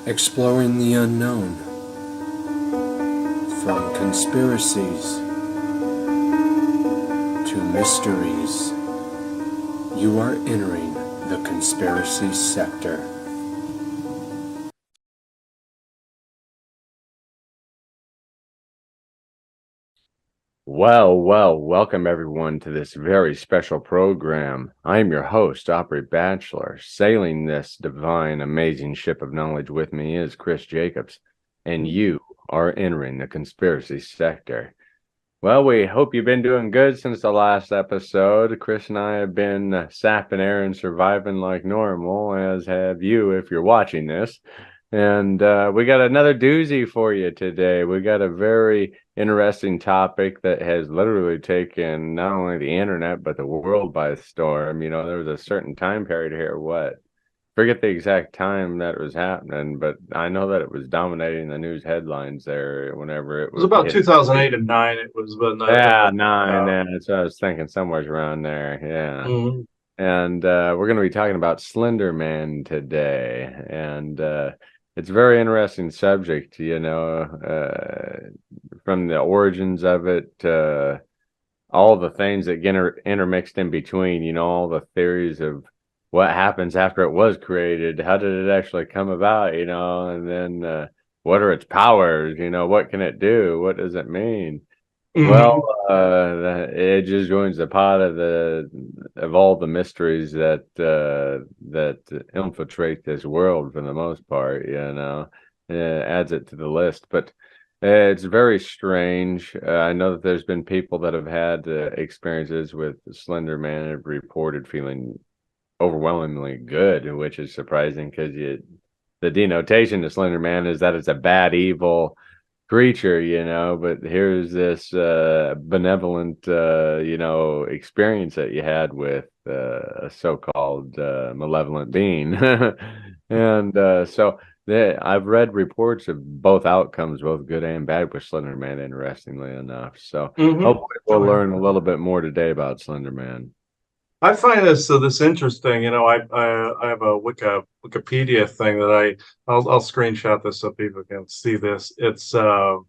Exploring the unknown. From conspiracies to mysteries, you are entering the conspiracy sector. Welcome everyone to this very special program. I am your host, Aubrey Batchelor. Sailing this divine, amazing ship of knowledge with me is Chris Jacobs, and you are entering the conspiracy sector. Well, we hope you've been doing good since the last episode. Chris and I have been sapping air and surviving like normal, as have you if you're watching this. And we got another doozy for you today. We got a very interesting topic that has literally taken not only the internet, but the world by storm. You know, there was a certain time period here, forget the exact time that it was happening, but I know that it was dominating the news headlines there whenever it Was about hit. 2008 and 9. It was, but Yeah, nine. Yeah, that's what I was thinking, somewhere around there. Yeah. mhm. And we're going to be talking about Slender Man today. And it's a very interesting subject, from the origins of it, all the things that get intermixed in between, all the theories of what happens after it was created. How did it actually come about, and then what are its powers? What can it do? What does it mean? Well, Mhm. it just joins the pot of all the mysteries that infiltrate this world for the most part. Adds it to the list, but it's very strange. I know that there's been people that have had experiences with Slender Man and have reported feeling overwhelmingly good, which is surprising because the denotation to Slender Man is that it's a bad, evil creature, but here's this benevolent, experience that you had with a so-called malevolent being. And I've read reports of both outcomes, both good and bad, with Slender Man, interestingly enough. So Mhm. hopefully Oh, we'll yeah. learn a little bit more today about Slender Man. I find this interesting. I have a Wikipedia thing that I'll screenshot this so people can see this. It's I don't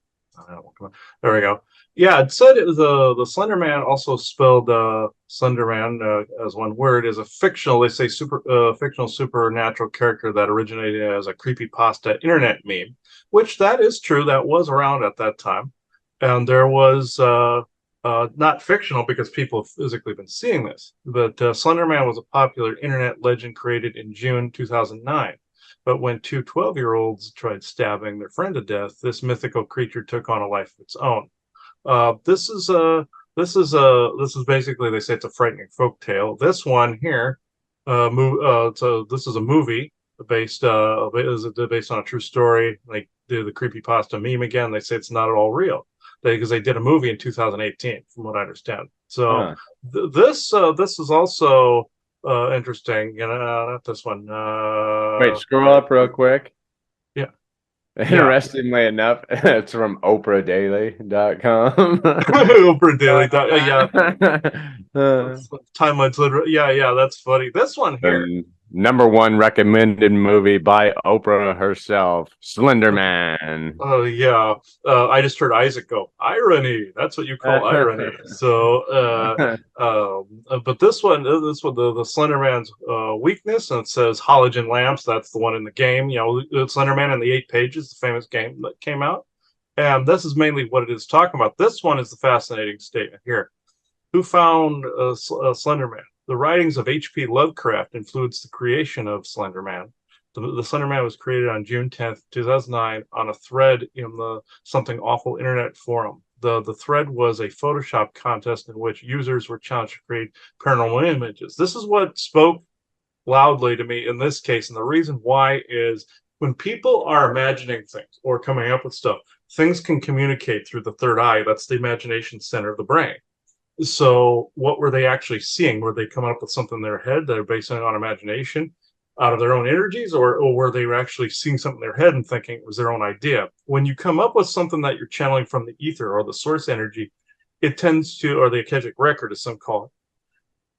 know, come on. There we go. Yeah, it said it was the Slender Man, also spelled Slender Man as one word, is a fictional. They say fictional supernatural character that originated as a creepypasta internet meme, which that is true. That was around at that time, and there was. Not fictional because people have physically been seeing this, but Slender Man was a popular internet legend created in June 2009. But when two 12-year-olds tried stabbing their friend to death, this mythical creature took on a life of its own. This is a this is basically, they say it's a frightening folk tale. This one here, this is a movie based on a true story. Like the creepypasta meme again. They say it's not at all real because they did a movie in 2018, from what I understand. So Huh. this is also interesting. Not this one. Wait, scroll up real quick. Yeah, yeah. Interestingly enough, it's from OprahDaily.com. Oprah Daily. Yeah, Uh, that's timeline's literally. Yeah, yeah. That's funny. This one here. the number one recommended movie by Oprah herself, Slender Man. Oh yeah, I just heard Isaac go irony. That's what you call irony. So, but this one, the Slender Man's weakness, and it says halogen lamps. That's the one in the game. Slender Man in the 8 Pages, the famous game that came out, and this is mainly what it is talking about. This one is the fascinating statement here. Who found Slender Man? The writings of H.P. Lovecraft influenced the creation of Slender Man. The Slender Man was created on June 10th, 2009, on a thread in the Something Awful internet forum. The thread was a Photoshop contest in which users were challenged to create paranormal images. This is what spoke loudly to me in this case. And the reason why is when people are imagining things or coming up with stuff, things can communicate through the third eye. That's the imagination center of the brain. So what were they actually seeing? Were they coming up with something in their head that are based on imagination out of their own energies, or were they actually seeing something in their head and thinking it was their own idea? When you come up with something that you're channeling from the ether or the source energy, it tends to, or the Akashic record, as some call it,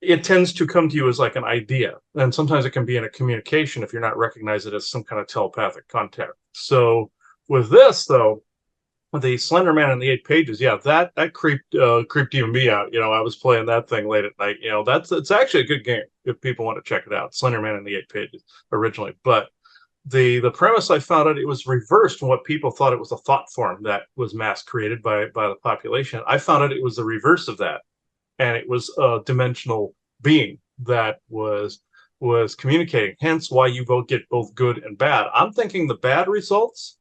it tends to come to you as like an idea, and sometimes it can be in a communication if you're not recognizing it as some kind of telepathic contact. So with this though, the Slender Man and the 8 pages, yeah, that creeped even me out. I was playing that thing late at night. It's actually a good game if people want to check it out. Slender Man and the 8 pages originally, but the premise, I found out it was reversed from what people thought it was a thought form that was mass created by the population. I found out it was the reverse of that, and it was a dimensional being that was communicating. Hence, why you both get both good and bad. I'm thinking the bad results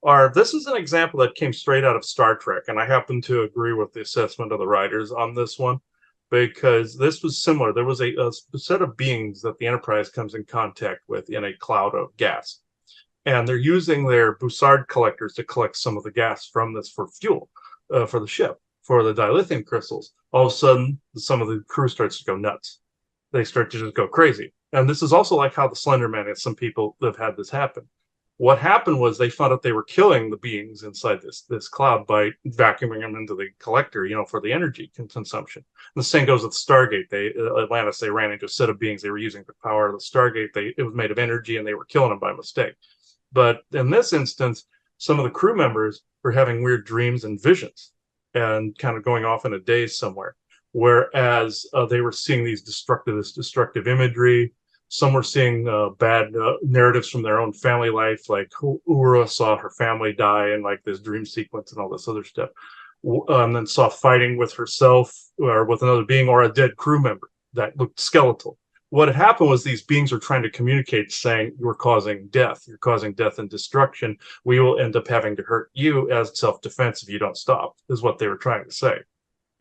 are, this is an example that came straight out of Star Trek, and I happen to agree with the assessment of the writers on this one, because this was similar. There was a set of beings that the Enterprise comes in contact with in a cloud of gas, and they're using their Bussard collectors to collect some of the gas from this for fuel, for the ship, for the dilithium crystals. All of a sudden, some of the crew starts to go nuts. They start to just go crazy. And this is also like how the Slender Man is. Some people have had this happen. What happened was they found out they were killing the beings inside this cloud by vacuuming them into the collector, for the energy consumption. And the same goes with Stargate. Atlantis, they ran into a set of beings. They were using the power of the Stargate. It was made of energy, and they were killing them by mistake. But in this instance, some of the crew members were having weird dreams and visions, and kind of going off in a daze somewhere. Whereas they were seeing this destructive imagery. Some were seeing bad narratives from their own family life, like Uhura saw her family die in like this dream sequence and all this other stuff. And then saw fighting with herself or with another being or a dead crew member that looked skeletal. What had happened was these beings were trying to communicate, saying, you're causing death and destruction. We will end up having to hurt you as self-defense if you don't stop, is what they were trying to say.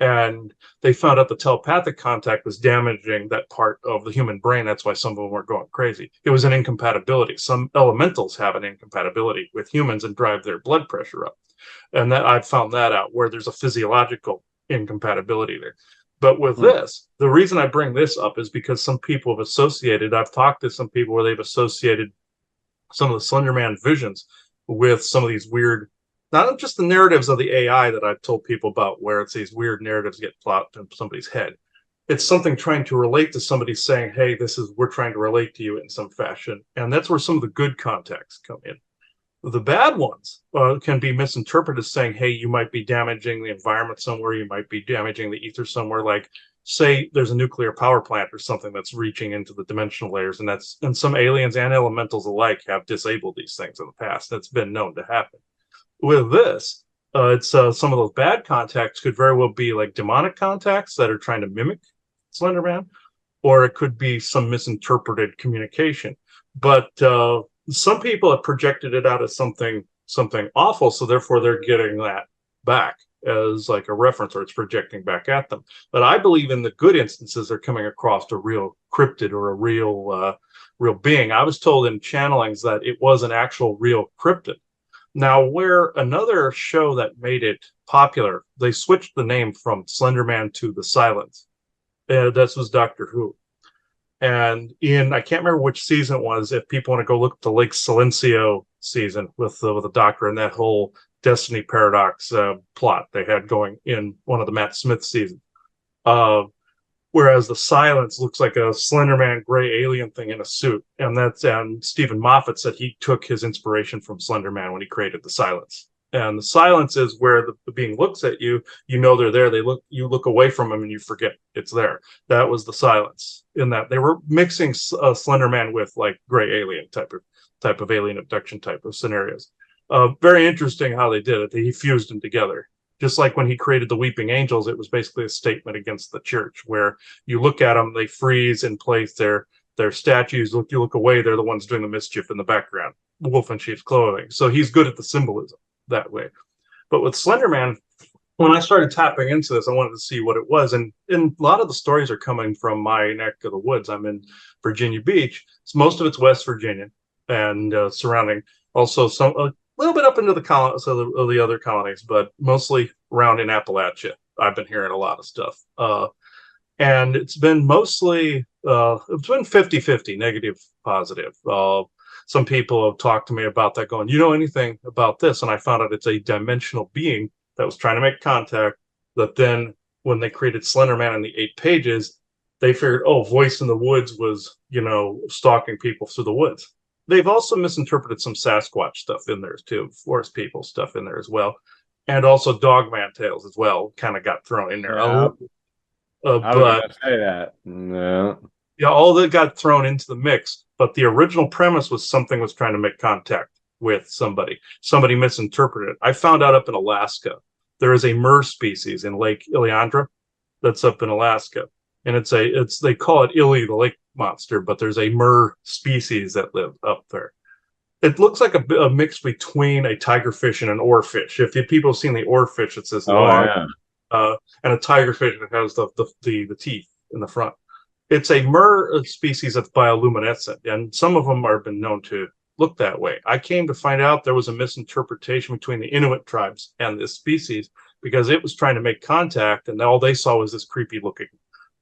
And they found out the telepathic contact was damaging that part of the human brain. That's why some of them were going crazy. It was an incompatibility. Some elementals have an incompatibility with humans and drive their blood pressure up. And that I found that out, where there's a physiological incompatibility there. But with this, the reason I bring this up is because some people have associated, I've talked to some people where they've associated some of the Slender Man visions with some of these weird, not just the narratives of the AI that I've told people about, where it's these weird narratives get plopped in somebody's head. It's something trying to relate to somebody saying, hey, we're trying to relate to you in some fashion. And that's where some of the good contacts come in. The bad ones can be misinterpreted as saying, hey, you might be damaging the environment somewhere, you might be damaging the ether somewhere, like say there's a nuclear power plant or something that's reaching into the dimensional layers, and some aliens and elementals alike have disabled these things in the past. That's been known to happen. With this, it's some of those bad contacts could very well be like demonic contacts that are trying to mimic Slender Man, or it could be some misinterpreted communication. But some people have projected it out as something awful, so therefore they're getting that back as like a reference, or it's projecting back at them. But I believe in the good instances they're coming across a real cryptid or a real being. I was told in channelings that it was an actual real cryptid. Now, where another show that made it popular, they switched the name from Slender Man to The Silence. This was Doctor Who. And I can't remember which season it was. If people want to go look at the Lake Silencio season with the Doctor and that whole Destiny Paradox plot they had going in one of the Matt Smith seasons. Whereas The Silence looks like a Slenderman gray alien thing in a suit. And Stephen Moffat said he took his inspiration from Slenderman when he created The Silence. And The Silence is where the being looks at you, they're there. You look away from them and you forget it's there. That was The Silence. In that they were mixing Slenderman with like gray alien type of alien abduction type of scenarios. Very interesting how they did it. He fused them together. Just like when he created the Weeping Angels, it was basically a statement against the church, where you look at them, they freeze in place. They're statues. You look away, they're the ones doing the mischief in the background. Wolf in sheep's clothing. So he's good at the symbolism that way. But with Slenderman, when I started tapping into this, I wanted to see what it was. And a lot of the stories are coming from my neck of the woods. I'm in Virginia Beach. So most of it's West Virginia and surrounding. Also, a little bit up into the other colonies, but mostly around in Appalachia. I've been hearing a lot of stuff. And it's been mostly, it's been 50-50, negative, positive. Some people have talked to me about that going, you know anything about this? And I found out it's a dimensional being that was trying to make contact, that then when they created Slender Man in the 8 pages, they figured, oh, voice in the woods was, stalking people through the woods. They've also misinterpreted some Sasquatch stuff in there too, forest people stuff in there as well, and also Dogman tales as well. Kind of got thrown in there. Yeah, I was But gonna say that. No. yeah, all that got thrown into the mix. But the original premise was something was trying to make contact with somebody. Somebody misinterpreted it. I found out up in Alaska, there is a mer species in Lake Iliandra that's up in Alaska. And they call it Illy, the lake monster, but there's a mer species that live up there. It looks like a mix between a tigerfish and an oarfish. If you people have seen the oarfish, it's this Oh long, yeah. and a tigerfish that has the teeth in the front. It's a mer species that's bioluminescent, and some of them have been known to look that way. I came to find out there was a misinterpretation between the Inuit tribes and this species because it was trying to make contact, and all they saw was this creepy looking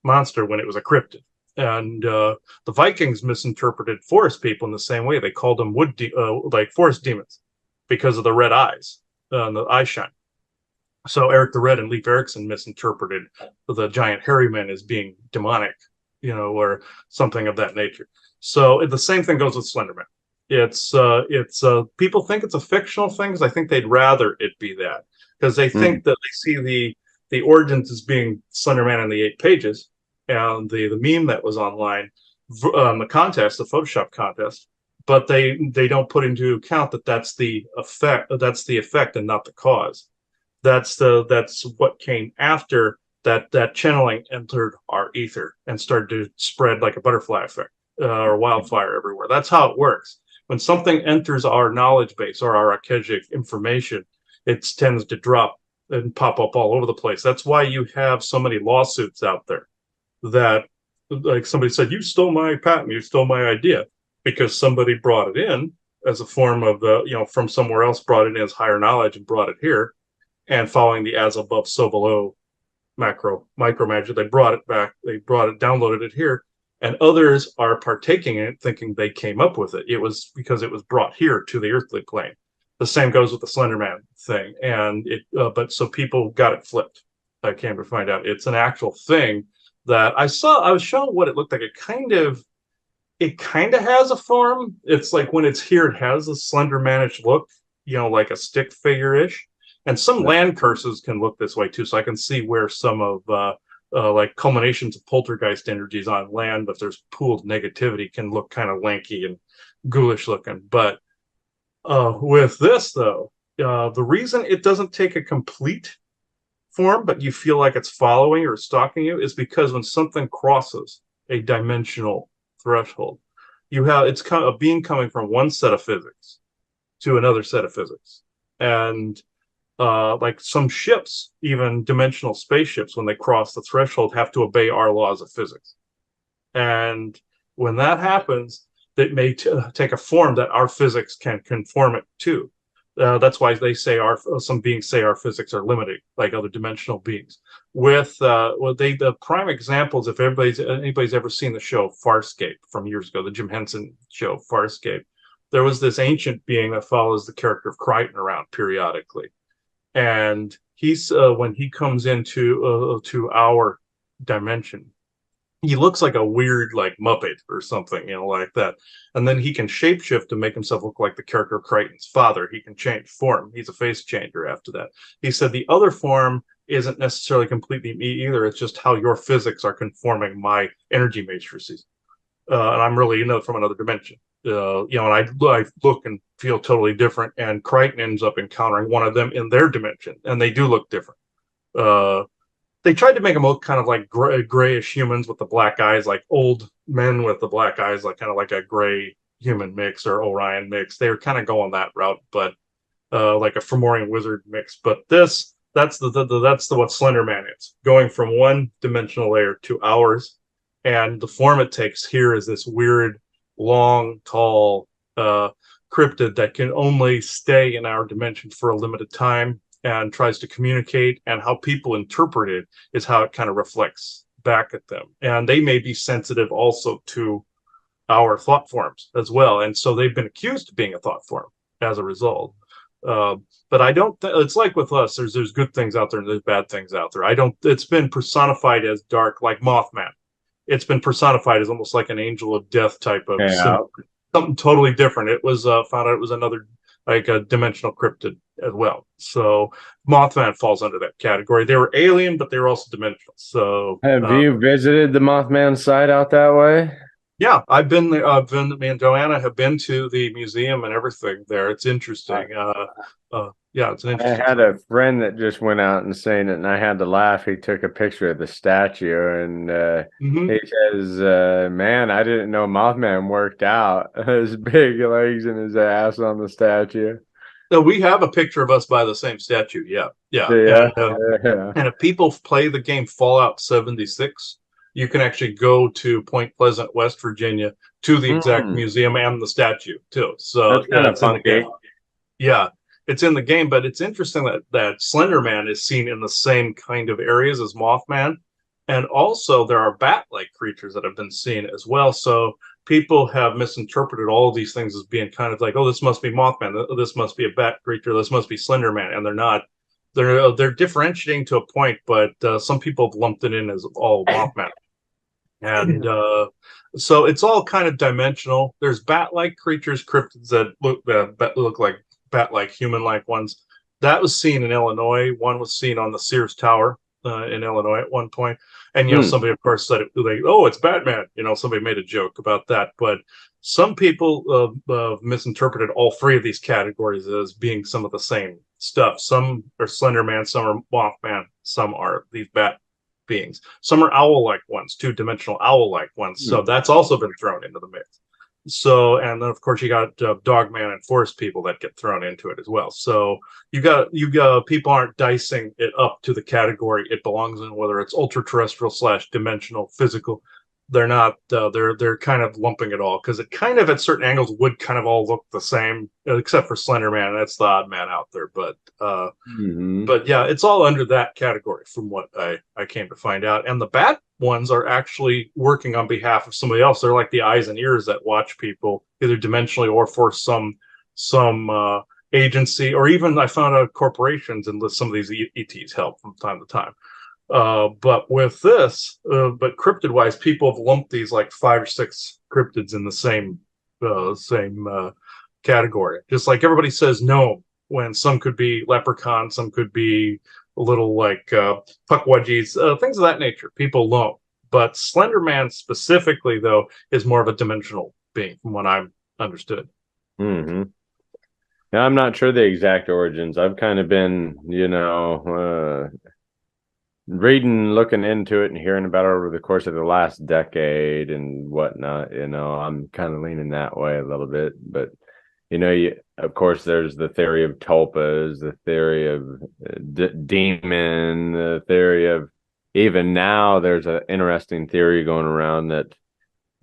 monster when it was a cryptid. And the Vikings misinterpreted forest people in the same way. They called them like forest demons because of the red eyes and the eye shine. So Eric the Red and Leif Erikson misinterpreted the giant hairy men as being demonic, or something of that nature. So the same thing goes with Slenderman. It's people think it's a fictional thing because I think they'd rather it be that because they think that they see the origins as being Slenderman in the 8 pages and the meme that was online, the contest, the Photoshop contest, but they don't put into account that that's the effect and not the cause. That's what came after that channeling entered our ether and started to spread like a butterfly effect or wildfire everywhere. That's how it works. When something enters our knowledge base or our archaic information, it tends to drop and pop up all over the place. That's why you have so many lawsuits out there that, like somebody said, you stole my patent, you stole my idea, because somebody brought it in as a form of from somewhere else, brought it in as higher knowledge and brought it here. And following the as above, so below micro magic, they brought it back, downloaded it here, and others are partaking in it thinking they came up with it. It was because it was brought here to the earthly plane. The same goes with the Slenderman thing, and but so people got it flipped. I came to find out it's an actual thing that I saw. I was shown what it looked like. It kind of has a form. It's like when it's here, it has a Slendermanish look, like a stick figure-ish. And some land curses can look this way too. So I can see where some of like culminations of poltergeist energies on land, but there's pooled negativity, can look kind of lanky and ghoulish looking. But with this though, the reason it doesn't take a complete form, but you feel like it's following or stalking you, is because when something crosses a dimensional threshold, it's kind of a being coming from one set of physics to another set of physics. And like some ships, even dimensional spaceships, when they cross the threshold, have to obey our laws of physics. And when that happens, it may take a form that our physics can conform it to. That's why they say some beings say our physics are limited, like other dimensional beings. The prime examples, if anybody's ever seen the show Farscape from years ago, the Jim Henson show Farscape, there was this ancient being that follows the character of Crichton around periodically. And he's when he comes into to our dimension, he looks like a weird like Muppet or something, like that. And then he can shapeshift to make himself look like the character of Crichton's father. He can change form. He's a face changer after that. He said the other form isn't necessarily completely me either. It's just how your physics are conforming my energy matrices. And I'm really, from another dimension. And I look and feel totally different, and Crichton ends up encountering one of them in their dimension, and they do look different. They tried to make them look kind of like grayish humans with the black eyes, like old men with the black eyes, like kind of like a gray human mix or Orion mix. They were kind of going that route, but like a Fomorian wizard mix. But that's what Slenderman is, going from one dimensional layer to ours. And the form it takes here is this weird, long, tall cryptid that can only stay in our dimension for a limited time and tries to communicate. And how people interpret it is how it kind of reflects back at them. And they may be sensitive also to our thought forms as well. And so they've been accused of being a thought form as a result. But I don't. It's like with us. There's good things out there and there's bad things out there. It's been personified as dark, like Mothman it's been personified as almost like an angel of death type of Yeah. symbol. Something totally different. It was found out it was another like a dimensional cryptid as well. So Mothman falls under that category. They were alien, but they were also dimensional. So Have you visited the Mothman site out that way? yeah, I've been there. Me and Joanna have been to the museum and everything there. It's interesting. Yeah, it's an I interesting. had a friend that just went out and seen it, and I had to laugh. He took a picture of the statue, and Mhm. he says, "Man, I didn't know Mothman worked out. His big legs and his ass on the statue." So we have a picture of us by the same statue. Yeah, yeah, Yeah, yeah. and if people play the game Fallout 76, you can actually go to Point Pleasant, West Virginia, to the exact Mm, museum and the statue too. So that's kind of it's in the funky. game. Yeah, it's in the game, but it's interesting that Slender Man is seen in the same kind of areas as Mothman, and also there are bat-like creatures that have been seen as well. So people have misinterpreted all of these things as being kind of like, oh, this must be Mothman, this must be a bat creature, this must be Slender Man, and they're not. They're differentiating to a point, but some people have lumped it in as all Mothman, and so it's all kind of dimensional. There's bat-like creatures, cryptids that look like bat-like, human-like ones. That was seen in Illinois. One was seen on the Sears Tower in Illinois at one point. And somebody, of course, said oh, it's Batman. Somebody made a joke about that. But some people misinterpreted all three of these categories as being some of the same stuff. Some are Slender Man, some are Mothman, some are these bat beings. Some are owl-like ones, two-dimensional owl-like ones. So that's also been thrown into the mix. So, and then of course you got Dogman and Forest People that get thrown into it as well. So you got people aren't dicing it up to the category it belongs in, whether it's ultra terrestrial / dimensional, physical. They're not. They're kind of lumping it all because it kind of at certain angles would kind of all look the same, except for Slender Man. That's the odd man out there, but yeah, it's all under that category from what I came to find out. And the bat ones are actually working on behalf of somebody else. They're like the eyes and ears that watch people either dimensionally or for some agency, or even I found out corporations enlist some of these ETs help from time to time. But with this, but cryptid wise, people have lumped these like 5 or 6 cryptids in the same category. Just like everybody says gnome, when some could be leprechaun, some could be a little like puckwudgies, things of that nature. People lump. But Slender Man specifically, though, is more of a dimensional being, from what I'm understood. Mm-hmm. Now, I'm not sure the exact origins. I've kind of been, reading, looking into it, and hearing about it over the course of the last decade and whatnot. I'm kind of leaning that way a little bit. But, of course, there's the theory of tulpas, the theory of demon, the theory of even now there's an interesting theory going around that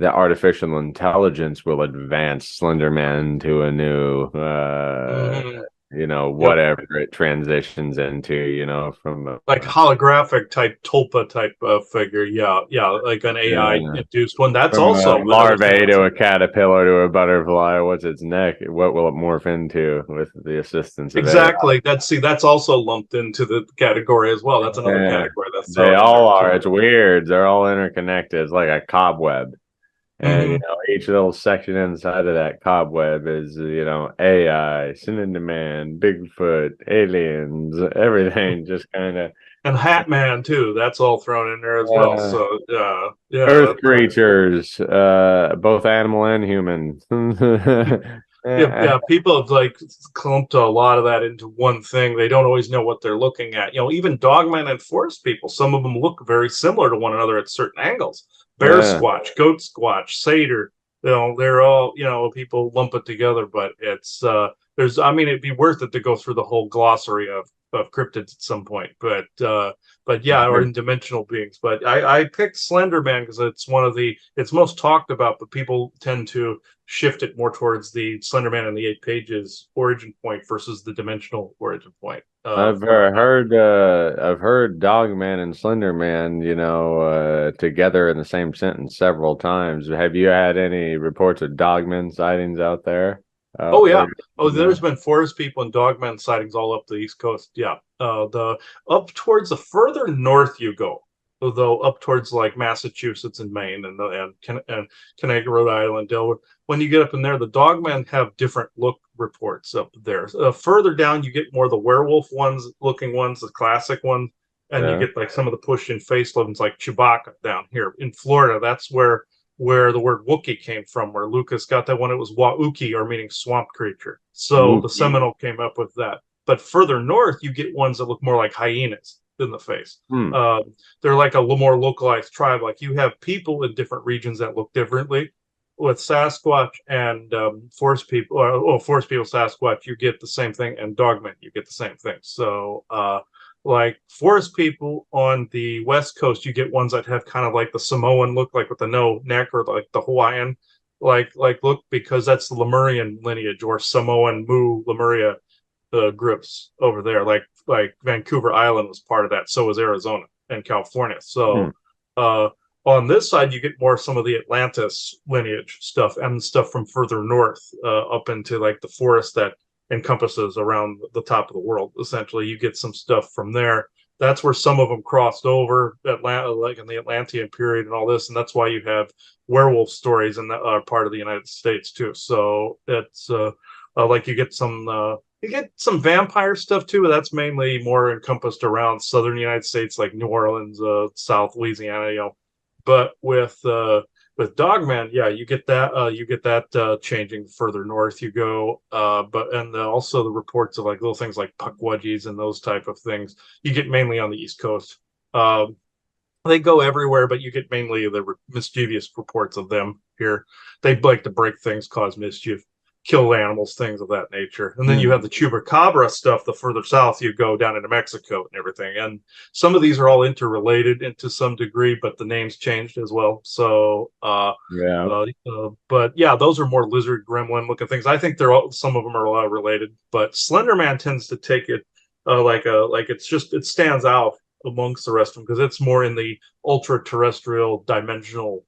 artificial intelligence will advance Slender Man to a new whatever it transitions into, from like holographic type tulpa type figure. Yeah, like an AI induced one. That's from also a larvae to a caterpillar to a butterfly. What's its neck? What will it morph into with the assistance of exactly AI? That's also lumped into the category as well. That's another category. They all are. It's weird. They're all interconnected. It's like a cobweb. And each little section inside of that cobweb is AI, Slender Man, Bigfoot, aliens, everything just kind of, and Hat Man too. That's all thrown in there as well. So Earth creatures, both animal and human. Yeah, people have like clumped a lot of that into one thing. They don't always know what they're looking at. Even Dogman and Forest People, some of them look very similar to one another at certain angles. Bear Squatch, Goat Squatch, Satyr, they're all, people lump it together, but it's it'd be worth it to go through the whole glossary of cryptids at some point, but yeah, or in dimensional beings. But I picked Slender Man because it's most talked about, but people tend to shift it more towards the Slender Man and the 8 pages origin point versus the dimensional origin point. I've heard Dogman and Slender Man, together in the same sentence several times. Have you had any reports of Dogman sightings out there? There's been Forest People and Dogman sightings all up the East Coast. Yeah, the up towards the further north you go, though up towards like Massachusetts and Maine and Connecticut, Rhode Island, Delaware. When you get up in there, the dogmen have different look reports up there. Further down, you get more the werewolf looking ones, the classic ones, and you Yeah. get like some of the push in face ones like Chewbacca down here in Florida. That's where the word Wookiee came from, where Lucas got that one. It was Wauki, or meaning swamp creature. So the Wookie. Seminole came up with that. But further north, you get ones that look more like hyenas in the face. Hmm. They're like a little more localized tribe. Like you have people in different regions that look differently. With Sasquatch and forest people, forest people, Sasquatch, you get the same thing, and Dogmen, you get the same thing. So, like forest people on the West Coast, you get ones that have kind of like the Samoan look, like with the no neck, or like the Hawaiian like look, because that's the Lemurian lineage, or Samoan Mu Lemuria groups over there. Like Vancouver Island was part of that. So was Arizona and California. Hmm. So on this side, you get more some of the Atlantis lineage stuff and stuff from further north up into like the forest that encompasses around the top of the world. Essentially, you get some stuff from there. That's where some of them crossed over Atlanta, like in the Atlantean period and all this, and that's why you have werewolf stories in that are part of the United States too. So it's like you get some vampire stuff too, but that's mainly more encompassed around southern United States, like New Orleans, South Louisiana, But with Dogman, yeah, you get that changing further north you go. But and also the reports of like little things like puckwudgies and those type of things you get mainly on the East Coast. They go everywhere, but you get mainly the mischievous reports of them here. They like to break things, cause mischief, kill animals, things of that nature. And then you have the chupacabra stuff the further south you go, down into Mexico and everything. And some of these are all interrelated into some degree, but the names changed as well. So, Yeah. but yeah, those are more lizard gremlin looking things. I think some of them are related, but Slender Man tends to take it like it stands out amongst the rest of them because it's more in the ultra terrestrial dimensional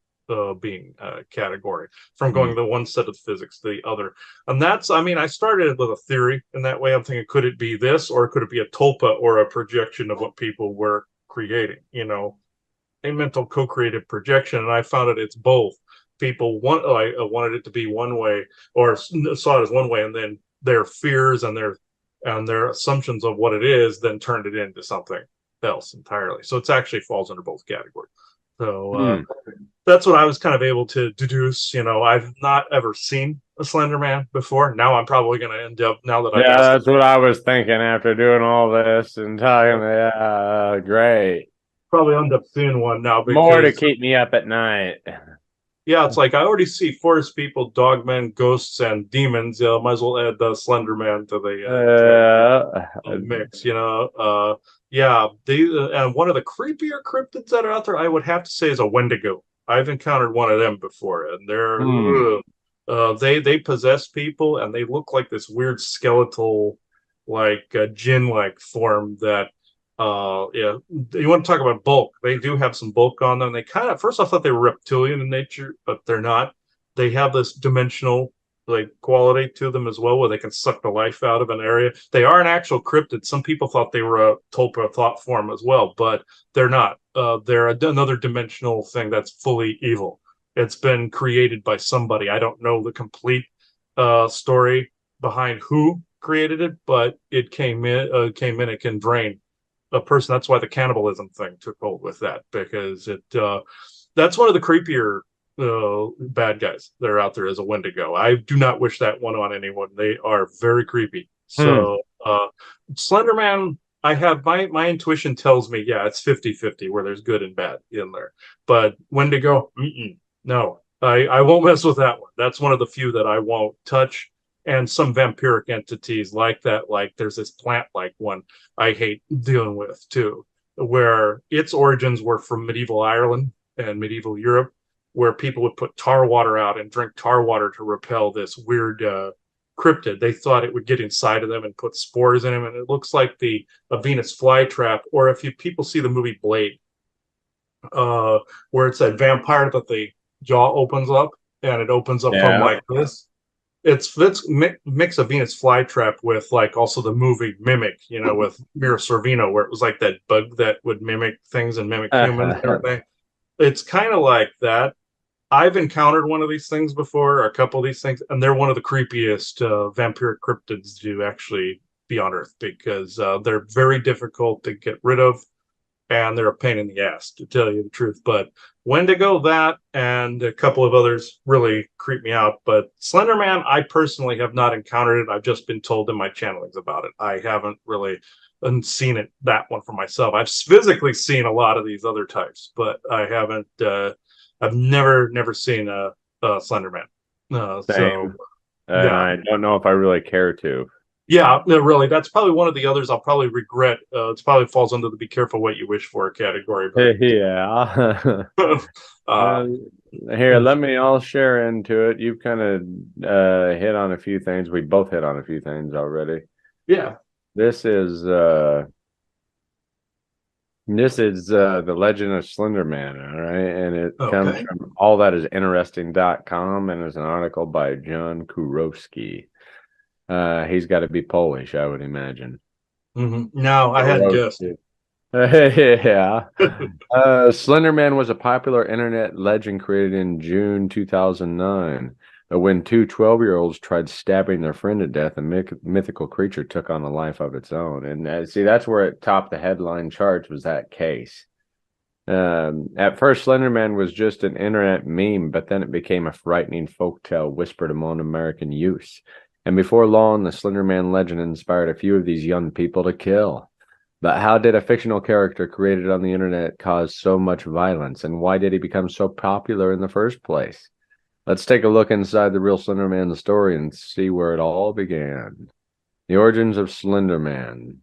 being category, from going the one set of physics to the other. And that's, I mean, I started with a theory in that way. I'm thinking, could it be this, or could it be a tulpa or a projection of what people were creating? A mental co-creative projection. And I found it's both. People wanted it to be one way, or saw it as one way, and then their fears and their assumptions of what it is then turned it into something else entirely. So it actually falls under both categories. So that's what I was kind of able to deduce. I've not ever seen a Slender Man before. Now I'm probably going to end up, now that I've Yeah, asked, that's what I was thinking after doing all this and talking. Yeah, great. probably end up seeing one now More to because, keep me up at night. yeah, it's like I already see forest people, dogmen, ghosts, and demons. Might as well add the Slender Man to the mix. Yeah, and one of the creepier cryptids that are out there, I would have to say, is a Wendigo. I've encountered one of them before, and they possess people, and they look like this weird skeletal, like jinn-like form that yeah, you want to talk about bulk. They do have some bulk on them. They kind of, first I thought they were reptilian in nature, but they're not. They have this dimensional like quality to them as well, where they can suck the life out of an area. They are an actual cryptid. Some people thought they were a tulpa thought form as well, but they're not. They're another dimensional thing that's fully evil. It's been created by somebody. I don't know the complete story behind who created it, but it came in. It can drain a person. That's why the cannibalism thing took hold with that, because that's one of the creepier bad guys that are out there as a Wendigo. I do not wish that one on anyone. They are very creepy. So Slenderman, I have my intuition tells me, yeah, it's 50-50 where there's good and bad in there. But Wendigo, no. I won't mess with that one. That's one of the few that I won't touch. And some vampiric entities like that, like there's this plant-like one I hate dealing with too, where its origins were from medieval Ireland and medieval Europe, where people would put tar water out and drink tar water to repel this weird cryptid. They thought it would get inside of them and put spores in them, and it looks like a Venus flytrap. Or if people see the movie Blade, where it's a vampire that the jaw opens up and it opens up from like this. Mix of Venus flytrap with like also the movie Mimic, with Mira Sorvino, where it was like that bug that would mimic things and mimic humans and everything. It's kind of like that. I've encountered one of these things before, or a couple of these things, and they're one of the creepiest vampiric cryptids to actually be on Earth, because they're very difficult to get rid of, and they're a pain in the ass, to tell you the truth. But Wendigo, that, and a couple of others really creep me out. But Slenderman, I personally have not encountered it. I've just been told in my channelings about it. I haven't really seen that one for myself. I've physically seen a lot of these other types, but I haven't. I've never seen a Slenderman. Same. And yeah. I don't know if I really care to. Yeah, no, really. That's probably one of the others I'll probably regret. It probably falls under the "be careful what you wish for" category. But Yeah. Here, I'll share into it. You've kind of hit on a few things. We both hit on a few things already. Yeah. This is the Legend of Slender Man, all right? And it comes from allthatisinteresting.com, and it's an article by John Kurowski. He's got to be Polish, I would imagine. Mm-hmm. No, I hadn't guessed. Yeah. Slender Man was a popular internet legend created in June 2009. When two 12-year-olds tried stabbing their friend to death, a mythical creature took on a life of its own. And see, that's where it topped the headline charts, was that case. At first, Slender Man was just an internet meme, but then it became a frightening folktale whispered among American youth. And before long, the Slender Man legend inspired a few of these young people to kill. But how did a fictional character created on the internet cause so much violence, and why did he become so popular in the first place? Let's take a look inside the real Slender Man story and see where it all began. The origins of Slender Man.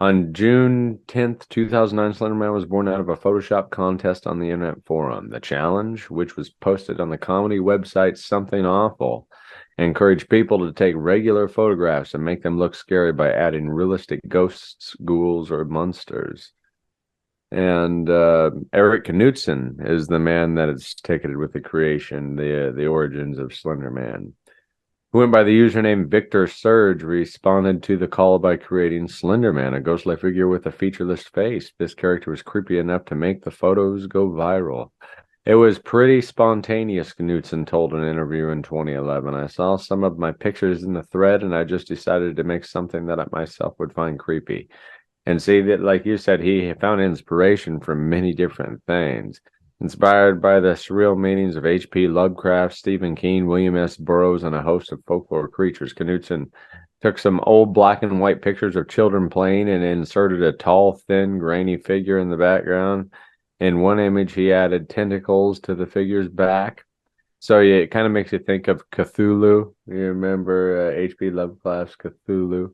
On June 10th, 2009, Slender Man was born out of a Photoshop contest on the internet forum. The challenge, which was posted on the comedy website Something Awful, encouraged people to take regular photographs and make them look scary by adding realistic ghosts, ghouls, or monsters. And Eric Knudsen is the man that is ticketed with the creation, the origins of Slender Man, who went by the username Victor Surge, responded to the call by creating Slender Man, a ghostly figure with a featureless face. This character was creepy enough to make the photos go viral. It was pretty spontaneous, Knudsen told an interview in 2011. I saw some of my pictures in the thread, and I just decided to make something that I myself would find creepy. And see that, like you said, he found inspiration from many different things. Inspired by the surreal meanings of H.P. Lovecraft, Stephen King, William S. Burroughs, and a host of folklore creatures, Knudsen took some old black and white pictures of children playing and inserted a tall, thin, grainy figure in the background. In one image, he added tentacles to the figure's back. So yeah, it kind of makes you think of Cthulhu. You remember H.P. Lovecraft's Cthulhu?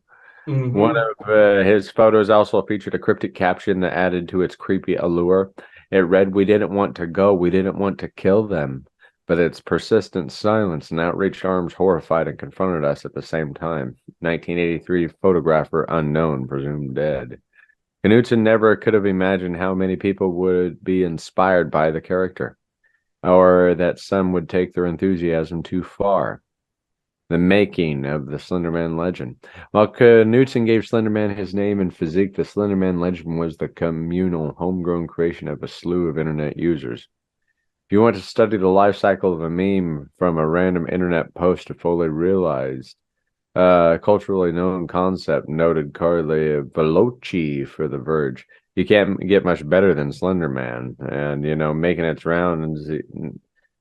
Mm-hmm. One of his photos also featured a cryptic caption that added to its creepy allure. It read, "We didn't want to go. We didn't want to kill them." But its persistent silence and outreached arms horrified and confronted us at the same time. 1983 photographer unknown, presumed dead. Knudsen never could have imagined how many people would be inspired by the character, or that some would take their enthusiasm too far. The making of the Slender Man legend. While Knudsen gave Slender Man his name and physique, the Slender Man legend was the communal, homegrown creation of a slew of internet users. If you want to study the life cycle of a meme from a random internet post to fully realize culturally known concept, noted Carly Veloci for The Verge, you can't get much better than Slender Man. And, making its rounds,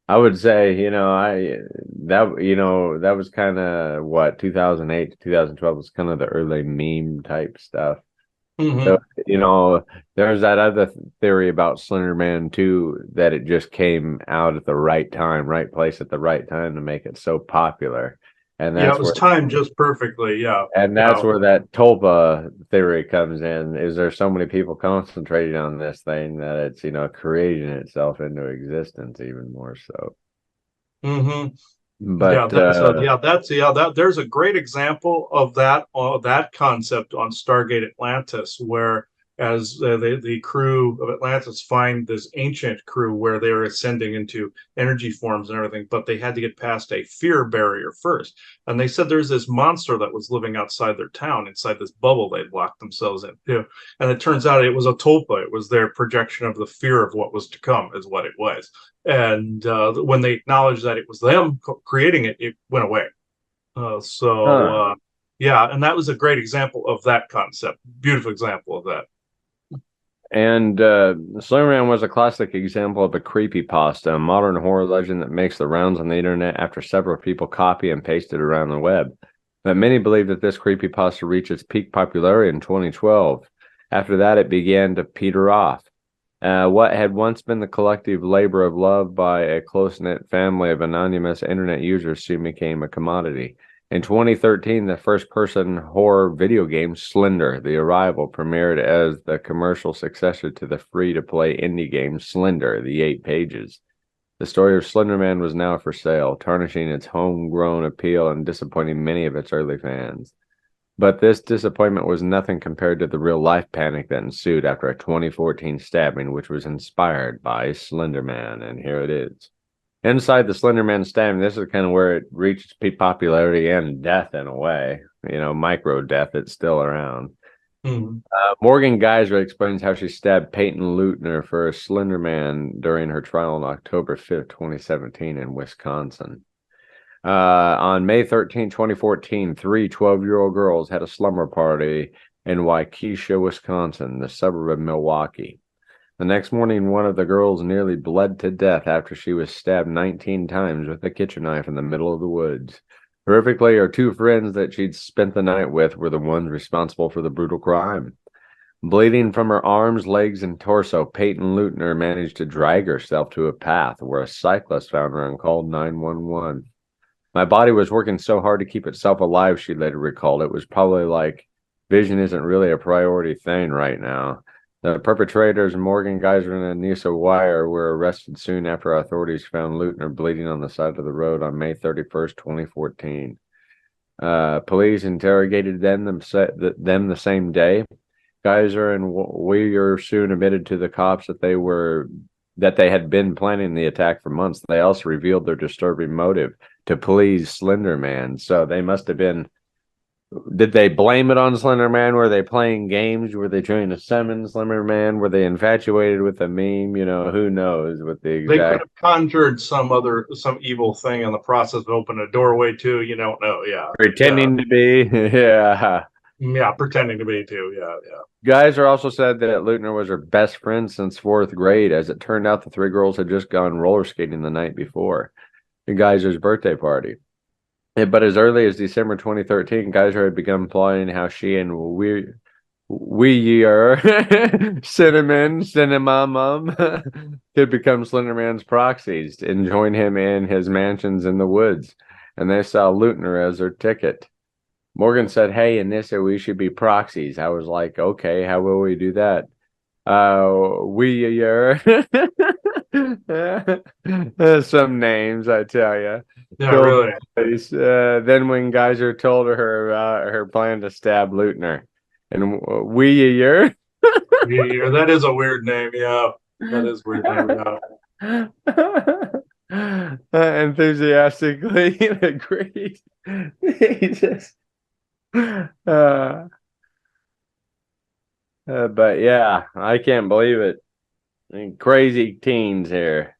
I would say, that was kind of what 2008 to 2012 was kind of the early meme type stuff. Mm-hmm. So, there's that other theory about Slender Man too, that it just came out at the right time, right place at the right time to make it so popular. And that's it was timed just perfectly. Yeah. And that's where that tulpa theory comes in. Is there so many people concentrating on this thing that it's, creating itself into existence even more so. Mm-hmm. But there's a great example of that concept on Stargate Atlantis, where as the crew of Atlantis find this ancient crew where they're ascending into energy forms and everything, but they had to get past a fear barrier first. And they said there's this monster that was living outside their town, inside this bubble they'd locked themselves in. And it turns out it was a tulpa. It was their projection of the fear of what was to come, is what it was. And when they acknowledged that it was them creating it, it went away. Yeah, and that was a great example of that concept. Beautiful example of that. And Slender Man was a classic example of a creepypasta, a modern horror legend that makes the rounds on the internet after several people copy and paste it around the web. But many believe that this creepypasta reached its peak popularity in 2012. After that, it began to peter off. What had once been the collective labor of love by a close-knit family of anonymous internet users soon became a commodity. In 2013, the first-person horror video game Slender: The Arrival premiered as the commercial successor to the free-to-play indie game Slender: The 8 Pages. The story of Slender Man was now for sale, tarnishing its homegrown appeal and disappointing many of its early fans. But this disappointment was nothing compared to the real-life panic that ensued after a 2014 stabbing, which was inspired by Slender Man, and here it is. Inside the Slender Man stabbing, this is kind of where it reached peak popularity and death in a way. Micro death, it's still around. Mm-hmm. Morgan Geyser explains how she stabbed Peyton Leutner for Slender Man during her trial on October 5th, 2017 in Wisconsin. On May 13, 2014, three 12-year-old girls had a slumber party in Waukesha, Wisconsin, the suburb of Milwaukee. The next morning, one of the girls nearly bled to death after she was stabbed 19 times with a kitchen knife in the middle of the woods. Horrifically, her two friends that she'd spent the night with were the ones responsible for the brutal crime. Bleeding from her arms, legs, and torso, Peyton Leutner managed to drag herself to a path where a cyclist found her and called 911. My body was working so hard to keep itself alive, she later recalled. It was probably like, vision isn't really a priority thing right now. The perpetrators, Morgan Geyser and Anissa Wire, were arrested soon after authorities found Leutner bleeding on the side of the road on May 31st, 2014. Police interrogated them the same day. Geyser and Weir soon admitted to the cops that they had been planning the attack for months. They also revealed their disturbing motive: to please Slender Man. So they must have been. Did they blame it on Slender Man? Were they playing games? Were they trying to summon Slender Man? Were they infatuated with a meme? Who knows what the exact... They could have conjured some evil thing in the process of opening a doorway too. You don't know. Yeah. Pretending to be. Yeah. Yeah, pretending to be too. Yeah. Geyser also said that Leutner was her best friend since 4th grade. As it turned out, the three girls had just gone roller skating the night before Geyser's birthday party. But as early as December 2013, Geyser had begun plotting how she and Cinnamon could become Slender Man's proxies and join him in his mansions in the woods. And they saw Leutner as their ticket. Morgan said, "Hey, Anissa, we should be proxies." I was like, "Okay, how will we do that?" Some names, I tell you. Yeah, really. Then when Geyser told her about her plan to stab Leutner, and that is a weird name. Yeah, that is a weird name. Yeah. Enthusiastically agreed. He just. But yeah, I can't believe it. Crazy teens here.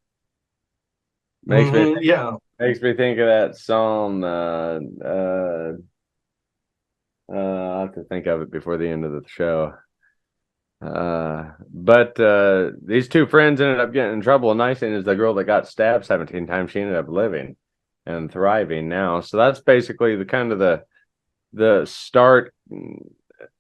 Makes me think of that song. I'll have to think of it before the end of the show. But these two friends ended up getting in trouble. The nice thing is the girl that got stabbed 17 times, she ended up living and thriving now. So that's basically the start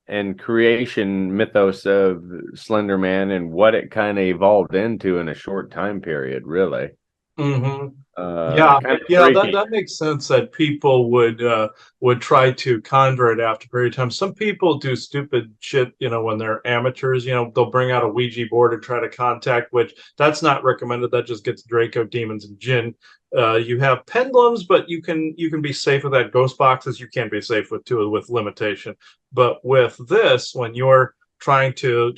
and creation mythos of Slender Man and what it kind of evolved into in a short time period, really. Mm-hmm. That makes sense that people would try to conjure it after a period of time. Some people do stupid shit, when they're amateurs, they'll bring out a Ouija board and try to contact, which that's not recommended. That just gets Draco demons and Jinn. You have pendulums, but you can be safe with that. Ghost boxes you can be safe with too, with limitation. But with this, when you're trying to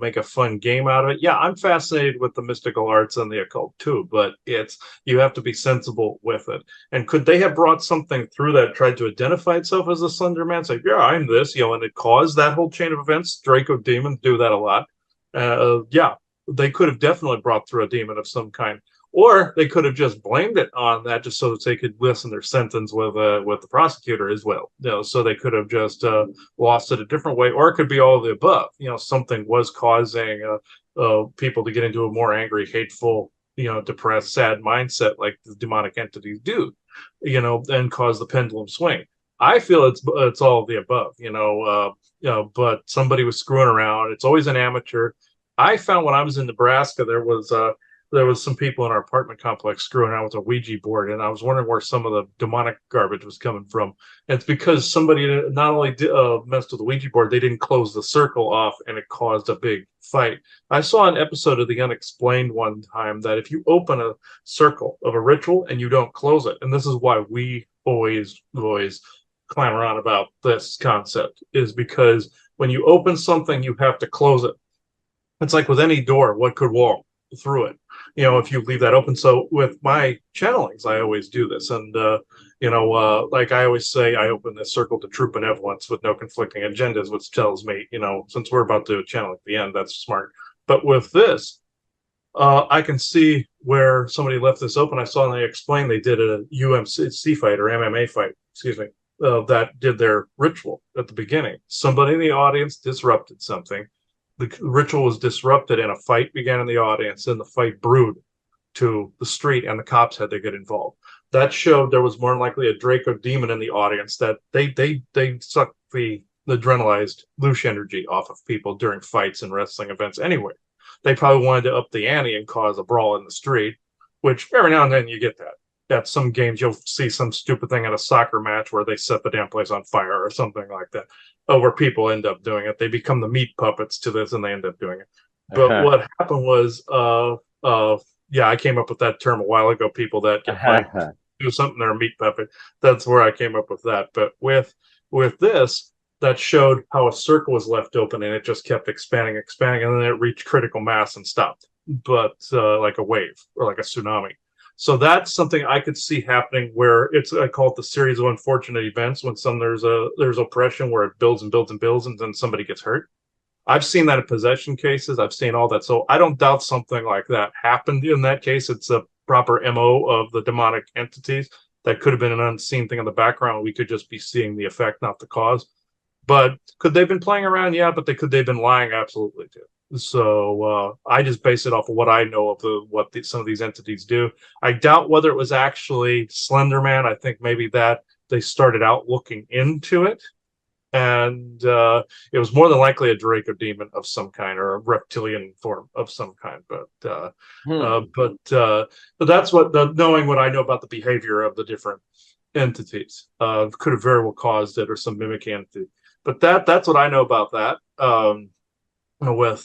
make a fun game out of it. Yeah, I'm fascinated with the mystical arts and the occult too, but you have to be sensible with it. And could they have brought something through that tried to identify itself as a Slender Man? It's like, yeah, I'm this, and it caused that whole chain of events. Draco demons do that a lot. Yeah, they could have definitely brought through a demon of some kind. Or they could have just blamed it on that, just so that they could lessen their sentence with the prosecutor as well. So they could have just lost it a different way, or it could be all of the above. Something was causing people to get into a more angry, hateful, depressed, sad mindset, like the demonic entities do, and cause the pendulum swing. I feel it's all of the above, but somebody was screwing around. It's always an amateur. I found when I was in Nebraska, there was some people in our apartment complex screwing around with a Ouija board, and I was wondering where some of the demonic garbage was coming from. And it's because somebody not only messed with the Ouija board, they didn't close the circle off, and it caused a big fight. I saw an episode of The Unexplained one time that if you open a circle of a ritual and you don't close it, and this is why we always clamor on about this concept, is because when you open something, you have to close it. It's like with any door, what could walk through it, if you leave that open. So with my channelings, I always do this. And, like I always say, I open this circle to true benevolence with no conflicting agendas, which tells me, since we're about to channel at the end, that's smart. But with this, I can see where somebody left this open. I saw they explained they did a UMC fight or MMA fight, excuse me, that did their ritual at the beginning. Somebody in the audience disrupted something. The ritual was disrupted and a fight began in the audience, and the fight brewed to the street, and the cops had to get involved. That showed there was more than likely a Draco demon in the audience, that they sucked the adrenalized loose energy off of people during fights and wrestling events anyway. They probably wanted to up the ante and cause a brawl in the street, which every now and then you get that. At some games, you'll see some stupid thing at a soccer match where they set the damn place on fire or something like that. Where people end up doing it. They become the meat puppets to this, and they end up doing it. But what happened was, I came up with that term a while ago. People that get do something, they're a meat puppet. That's where I came up with that. But with this, that showed how a circle was left open, and it just kept expanding, and then it reached critical mass and stopped. But like a wave or like a tsunami. So that's something I could see happening, where I call it the series of unfortunate events, when there's oppression where it builds and builds and builds, and then somebody gets hurt. I've seen that in possession cases. I've seen all that. So I don't doubt something like that happened in that case. It's a proper MO of the demonic entities. That could have been an unseen thing in the background. We could just be seeing the effect, not the cause. But could they have been playing around? Yeah, but they've been lying? Absolutely too. So I just base it off of what I know of some of these entities do. I doubt whether it was actually Slender Man. I think maybe that they started out looking into it, and it was more than likely a Draco demon of some kind, or a reptilian form of some kind. But that's knowing what I know about the behavior of the different entities could have very well caused it, or some mimic entity. But that's what I know about that. With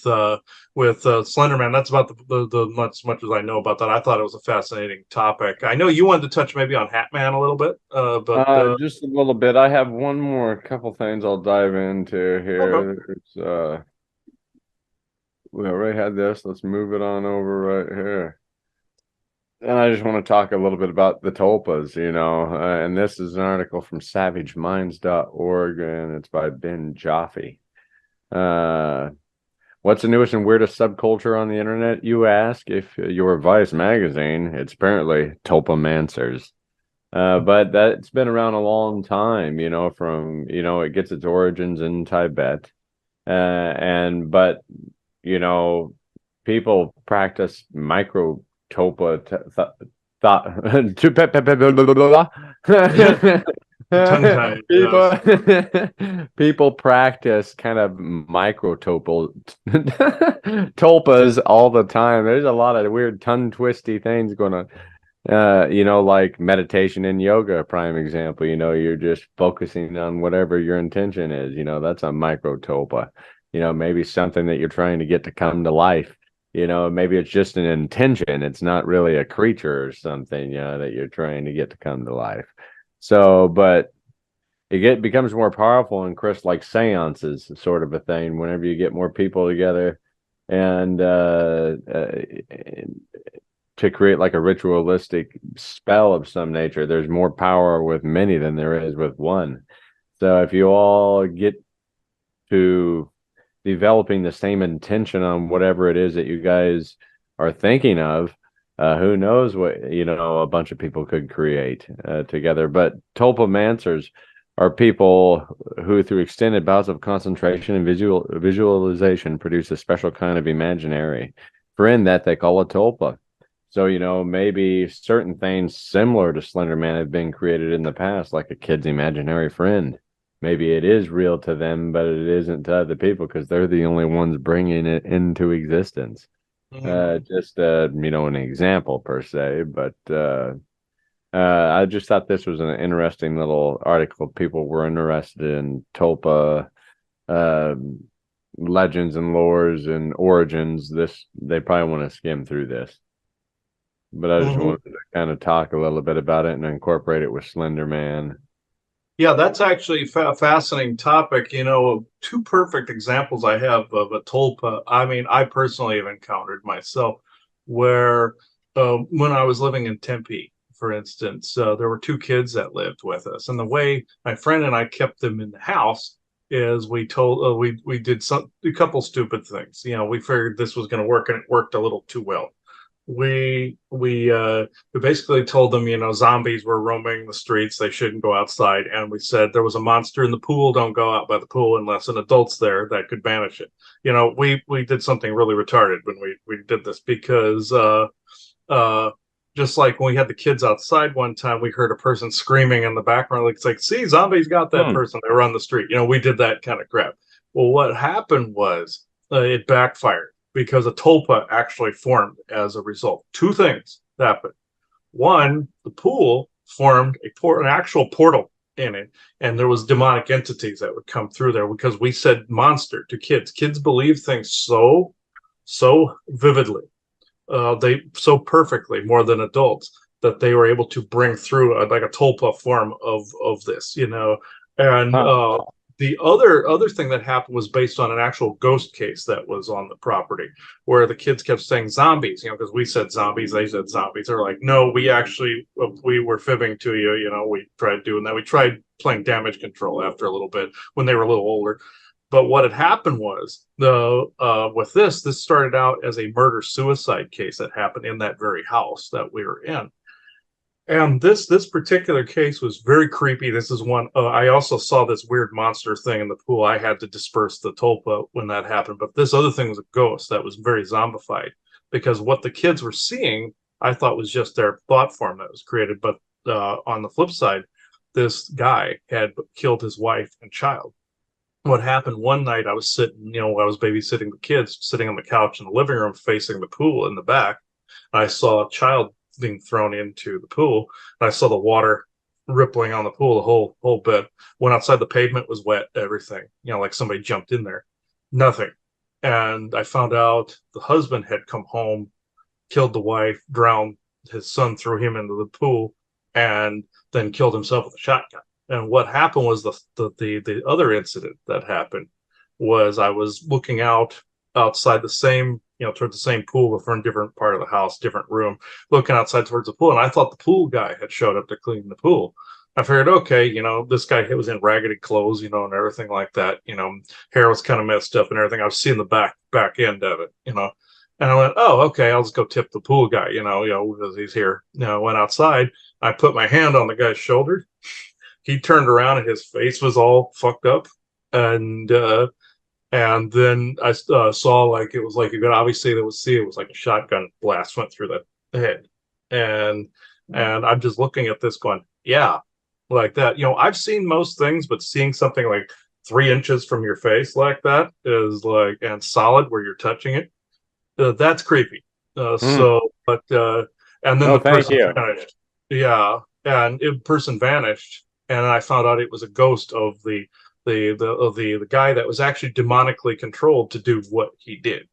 Slender Man, that's about the much as I know about that. I thought it was a fascinating topic. I know you wanted to touch maybe on Hat Man a little bit, but just a little bit. I have one more couple things I'll dive into here. Okay. We already had this. Let's move it on over right here. And I just want to talk a little bit about the tulpas, and this is an article from savageminds.org, and it's by Ben Jaffe. What's the newest and weirdest subculture on the internet, you ask? If your Vice magazine, it's apparently tulpamancers. But that's been around a long time, it gets its origins in Tibet. But people practice microtulpa people practice kind of tulpas all the time. There's a lot of weird tongue twisty things going on. Like meditation and yoga, prime example. You're just focusing on whatever your intention is. That's a microtulpa. Maybe something that you're trying to get to come to life. Maybe it's just an intention. It's not really a creature or something, that you're trying to get to come to life. So, but becomes more powerful in Chris, like seances sort of a thing. Whenever you get more people together and to create like a ritualistic spell of some nature, there's more power with many than there is with one. So if you all get to developing the same intention on whatever it is that you guys are thinking of, who knows what, a bunch of people could create together. But tulpomancers are people who, through extended bouts of concentration and visualization, produce a special kind of imaginary friend that they call a tulpa. So, maybe certain things similar to Slender Man have been created in the past, like a kid's imaginary friend. Maybe it is real to them, but it isn't to other people because they're the only ones bringing it into existence. Just an example per se, but I just thought this was an interesting little article. People were interested in tulpa uh, legends and lores and origins. They probably want to skim through this, but I just wanted to kind of talk a little bit about it and incorporate it with Slender Man. Yeah, that's actually a fascinating topic. Two perfect examples I have of a tulpa. I mean, I personally have encountered myself where when I was living in Tempe, for instance, there were two kids that lived with us, and the way my friend and I kept them in the house is we did a couple stupid things. We figured this was going to work, and it worked a little too well. We basically told them, zombies were roaming the streets, they shouldn't go outside, and we said there was a monster in the pool, don't go out by the pool unless an adult's there that could banish it. We did something really retarded when we did this, because uh just like when we had the kids outside one time, we heard a person screaming in the background, like, it's like, see, zombies got that person, they were on the street. We did that kind of crap. Well, what happened was it backfired, because a tulpa actually formed as a result. Two things happened. One, the pool formed an actual portal in it, and there was demonic entities that would come through there, because we said monster to kids. Kids believe things so vividly, they so perfectly, more than adults, that they were able to bring through like a tulpa form of this, and the other thing that happened was based on an actual ghost case that was on the property, where the kids kept saying zombies, because we said zombies, they said zombies. They're like, no, we were fibbing to you. We tried doing that. We tried playing damage control after a little bit when they were a little older. But what had happened was with this started out as a murder suicide case that happened in that very house that we were in. And this particular case was very creepy. This is one. I also saw this weird monster thing in the pool. I had to disperse the tulpa when that happened. But this other thing was a ghost that was very zombified, because what the kids were seeing, I thought, was just their thought form that was created. But on the flip side, this guy had killed his wife and child. What happened one night, I was sitting, I was babysitting the kids, sitting on the couch in the living room facing the pool in the back. I saw a child being thrown into the pool, and I saw the water rippling on the pool, the whole bit. Went outside, the pavement was wet, everything, like somebody jumped in there. Nothing. And I found out the husband had come home, killed the wife, drowned his son, threw him into the pool, and then killed himself with a shotgun. And what happened was the other incident that happened was I was looking outside the same, towards the same pool, but from a different part of the house, different room, looking outside towards the pool. And I thought the pool guy had showed up to clean the pool. I figured, okay, this guy was in raggedy clothes, and everything like that. Hair was kind of messed up and everything. I was seeing the back end of it, And I went, oh, okay, I'll just go tip the pool guy, because he's here. I went outside. I put my hand on the guy's shoulder. He turned around and his face was all fucked up, and then I saw, like, it was like you could obviously see it was like a shotgun blast went through the head, and I'm just looking at this going, yeah, like that. I've seen most things, but seeing something like 3 inches from your face like that is like, and solid where you're touching it, that's creepy. So, but and then the person vanished. Yeah, and the person vanished. And I found out it was a ghost of the guy that was actually demonically controlled to do what he did.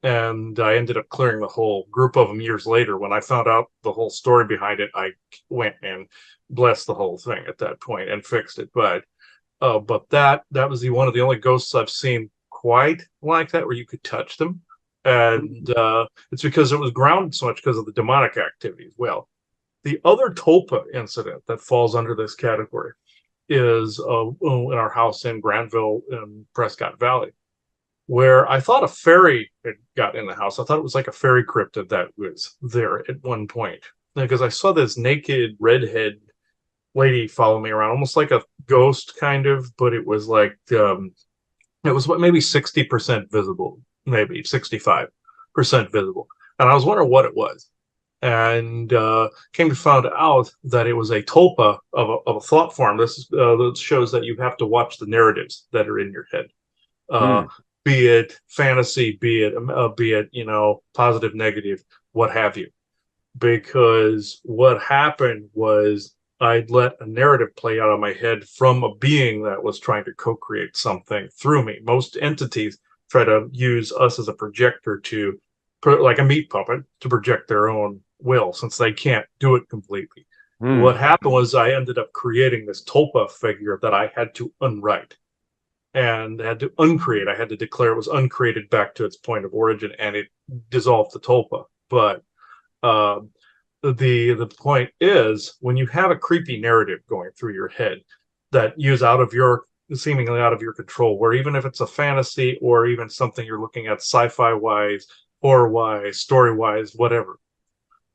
and I ended up clearing the whole group of them years later. When I found out the whole story behind it, I went and blessed the whole thing at that point and fixed it. But that was the one of the only ghosts I've seen quite like that, where you could touch them, and it's because it was grounded so much because of the demonic activity as well. The other Tulpa incident that falls under this category is in our house in Granville in Prescott Valley, where I thought a fairy had got in the house. I thought it was like a fairy cryptid that was there at one point, because I saw this naked redhead lady follow me around, almost like a ghost kind of, but it was like it was what, maybe 60% visible, maybe 65% visible, and I was wondering what it was, and came to find out that it was a tulpa of a thought form. This shows that you have to watch the narratives that are in your head, uh, Hmm. be it fantasy, be it positive, negative, what have you. Because what happened was I'd let a narrative play out of my head from a being that was trying to co-create something through me. Most entities try to use us as a projector to put like a meat puppet to project their own will, since they can't do it completely. Hmm. What happened was I ended up creating this Tulpa figure that I had to unwrite and had to uncreate. I had to declare it was uncreated back to its point of origin, and it dissolved the Tulpa. But uh, the point is, when you have a creepy narrative going through your head that is out of your seemingly out of your control, where even if it's a fantasy or even something you're looking at sci-fi wise, horror wise, story wise, whatever,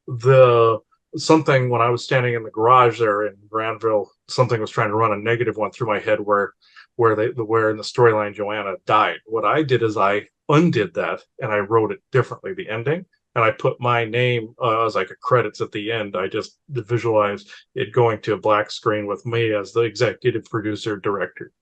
the something when I was standing in the garage there in Granville, something was trying to run a negative one through my head where in the storyline Joanna died. What I did is I undid that and I wrote it differently, the ending, and I put my name as like a credits at the end. I just visualized it going to a black screen with me as the executive producer director.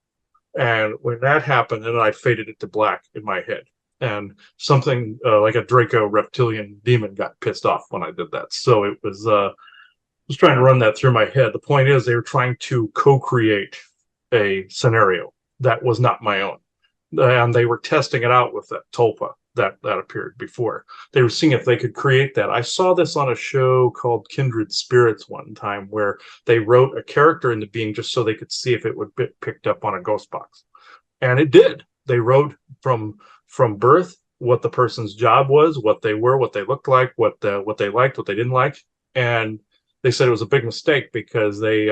And when that happened, then I faded it to black in my head. And something like a Draco reptilian demon got pissed off when I did that. So it was trying to run that through my head. The point is, they were trying to co-create a scenario that was not my own, and they were testing it out with that tulpa that appeared before. They were seeing if they could create that. I saw this on a show called Kindred Spirits one time, where they wrote a character into being just so they could see if it would be picked up on a ghost box, and it did. They wrote from birth what the person's job was, what they were, what they looked like, what they liked, what they didn't like, and they said it was a big mistake because they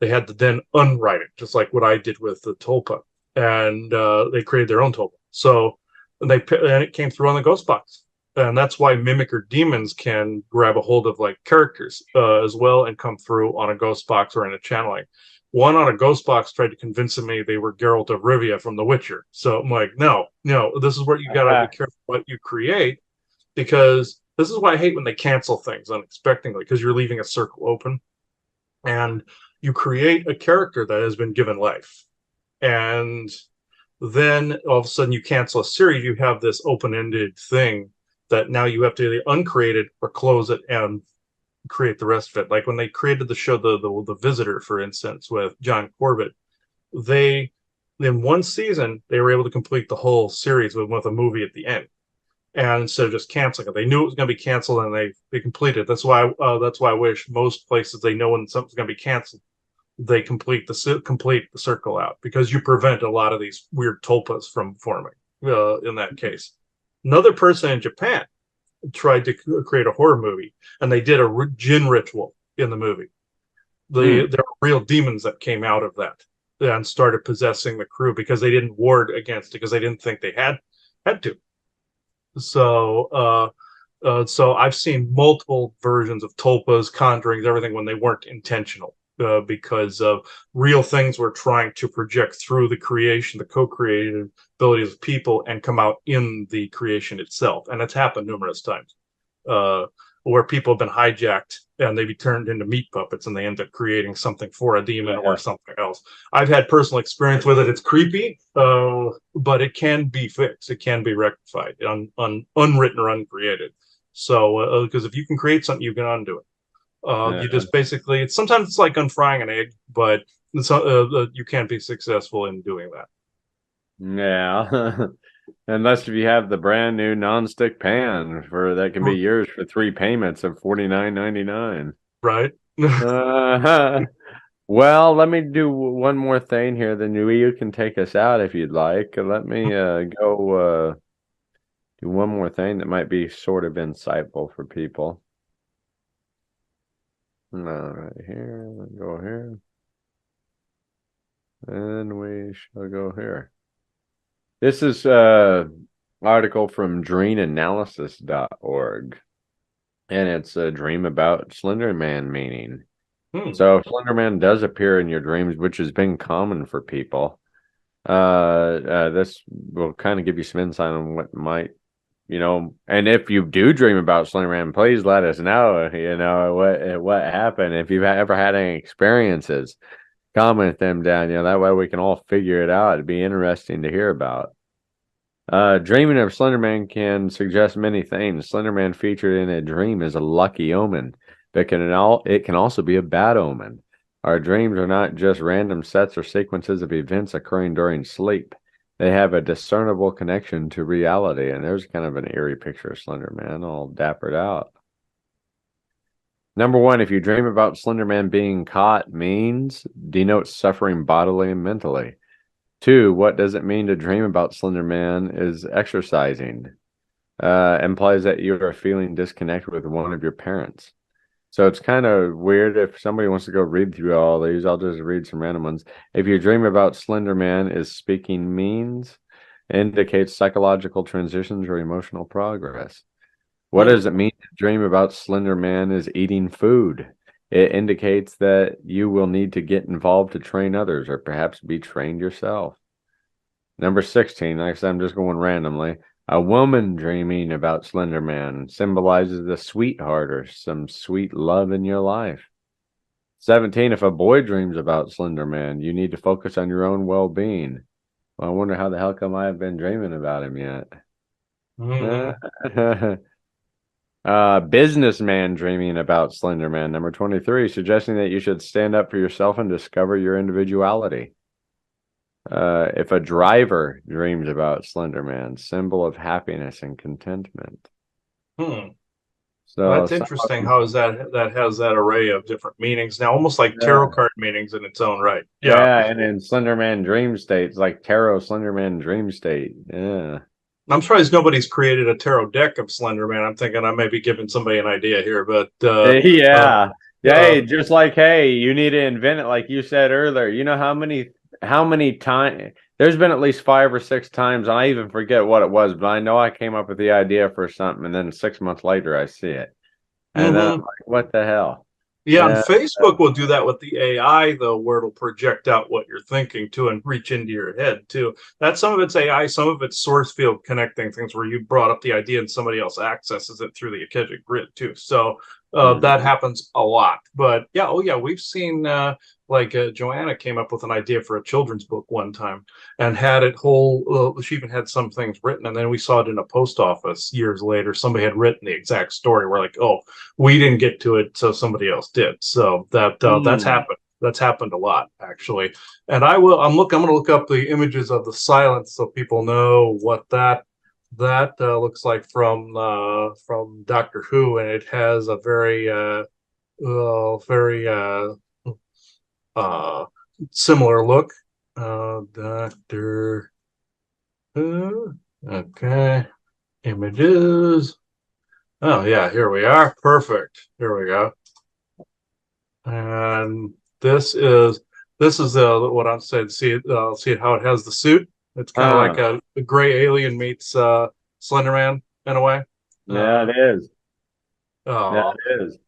had to then unwrite it, just like what I did with the tulpa, and they created their own tulpa. So and it came through on the ghost box, and that's why mimicker demons can grab a hold of like characters as well and come through on a ghost box or in a channeling. One on a ghost box tried to convince me they were Geralt of Rivia from The Witcher. So I'm like, no, no, this is where you got to be careful what you create, because this is why I hate when they cancel things unexpectedly, because you're leaving a circle open and you create a character that has been given life. And then all of a sudden you cancel a series, you have this open-ended thing that now you have to either uncreate it or close it and create the rest of it. Like when they created the show the Visitor, for instance, with John Corbett, they in one season they were able to complete the whole series with a movie at the end, and instead of just canceling it, they knew it was going to be canceled and they completed it. That's why I wish most places, they know when something's going to be canceled, they complete the circle out, because you prevent a lot of these weird tulpas from forming. In that case, another person in Japan tried to create a horror movie, and they did a jinn ritual in the movie. Hmm. There were real demons that came out of that and started possessing the crew because they didn't ward against it, because they didn't think they had to. So I've seen multiple versions of tulpas, conjurings, everything when they weren't intentional, because of real things were trying to project through the creation, the co-creative abilities of people, and come out in the creation itself. And it's happened numerous times, where people have been hijacked and they be turned into meat puppets, and they end up creating something for a demon or something else. I've had personal experience with it. It's creepy, but it can be fixed. It can be rectified, unwritten or uncreated. So, because if you can create something, you can undo it. You Yeah. just basically, sometimes it's like unfrying an egg, but you can't be successful in doing that. Yeah. Unless if you have the brand new nonstick pan for that can be yours for 3 payments of $49.99. Right. Uh-huh. Well, let me do one more thing here, then you can take us out if you'd like. Let me go do one more thing that might be sort of insightful for people. Right here, go here. And we shall go here. This is article from dreamanalysis.org, and it's a dream about Slender Man meaning. So Slender Man does appear in your dreams, which has been common for people. This will kind of give you some insight on what might, and if you do dream about Slender Man, please let us know, what happened. If you've ever had any experiences, comment them down, that way we can all figure it out. It'd be interesting to hear about. Dreaming of Slender Man can suggest many things. Slender Man featured in a dream is a lucky omen, but it can also be a bad omen. Our dreams are not just random sets or sequences of events occurring during sleep. They have a discernible connection to reality. And there's kind of an eerie picture of Slender Man, all dappered out. Number 1, if you dream about Slender Man being caught, denotes suffering bodily and mentally. 2, what does it mean to dream about Slender Man is exercising. Implies that you are feeling disconnected with one of your parents. So it's kind of weird. If somebody wants to go read through all these, I'll just read some random ones. If you dream about Slender Man is speaking indicates psychological transitions or emotional progress. What does it mean to dream about Slender Man is eating food? It indicates that you will need to get involved to train others or perhaps be trained yourself. Number 16, like I said, I'm just going randomly. A woman dreaming about Slender Man symbolizes the sweetheart or some sweet love in your life. 17, if a boy dreams about Slender Man, you need to focus on your own well-being. Well, I wonder how the hell come I have been dreaming about him yet. Businessman dreaming about Slender Man. Number 23, suggesting that you should stand up for yourself and discover your individuality. If a driver dreams about Slender Man, symbol of happiness and contentment. So that's interesting. How is that has that array of different meanings now, almost like tarot card meanings in its own right. Yeah, and in Slender Man dream states, like tarot Slender Man dream state. Yeah. I'm surprised nobody's created a tarot deck of Slender Man. I'm thinking I may be giving somebody an idea here, but hey, just like you need to invent it, like you said earlier. You know how many times there's been at least 5 or 6 times, and I even forget what it was, but I know I came up with the idea for something, and then 6 months later I see it, and then I'm like, what the hell? Yeah, and Facebook will do that with the AI, though, where it'll project out what you're thinking too and reach into your head too. That's some of it's AI, some of it's source field connecting things where you brought up the idea and somebody else accesses it through the Akashic grid too. So that happens a lot. But yeah, we've seen Joanna came up with an idea for a children's book one time and had it she even had some things written, and then we saw it in a post office years later. Somebody had written the exact story. We're like, oh, we didn't get to it, so somebody else did. So that's happened. That's happened a lot, actually. And I'm going to look up the images of the silence so people know what that looks like from Doctor Who, and it has a very similar look. Doctor Who. Okay, images. Oh yeah, here we are. Perfect. Here we go. And this is what I'm saying. See how it has the suit. It's kind of like a gray alien meets Slender Man in a way. Yeah, it is. Yeah, it is.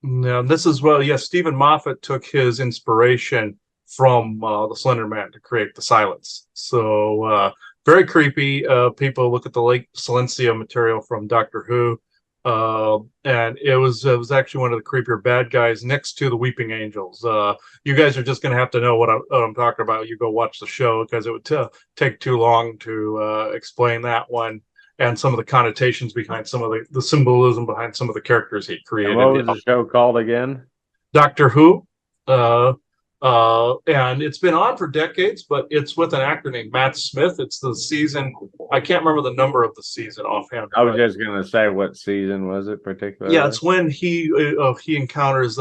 Now this is Stephen Moffat took his inspiration from the Slender Man to create the silence. So very creepy. People look at the Lake Silencio material from Doctor Who. And it was actually one of the creepier bad guys next to the Weeping Angels. You guys are just going to have to know what I'm talking about. You go watch the show because it would take too long to explain that one and some of the connotations behind some of the symbolism behind some of the characters he created. And what was the show called again? Doctor Who. And it's been on for decades, but it's with an actor named Matt Smith. It's the season. I can't remember the number of the season offhand. I was just gonna say, what season was it Yeah, particularly? it's when he encounters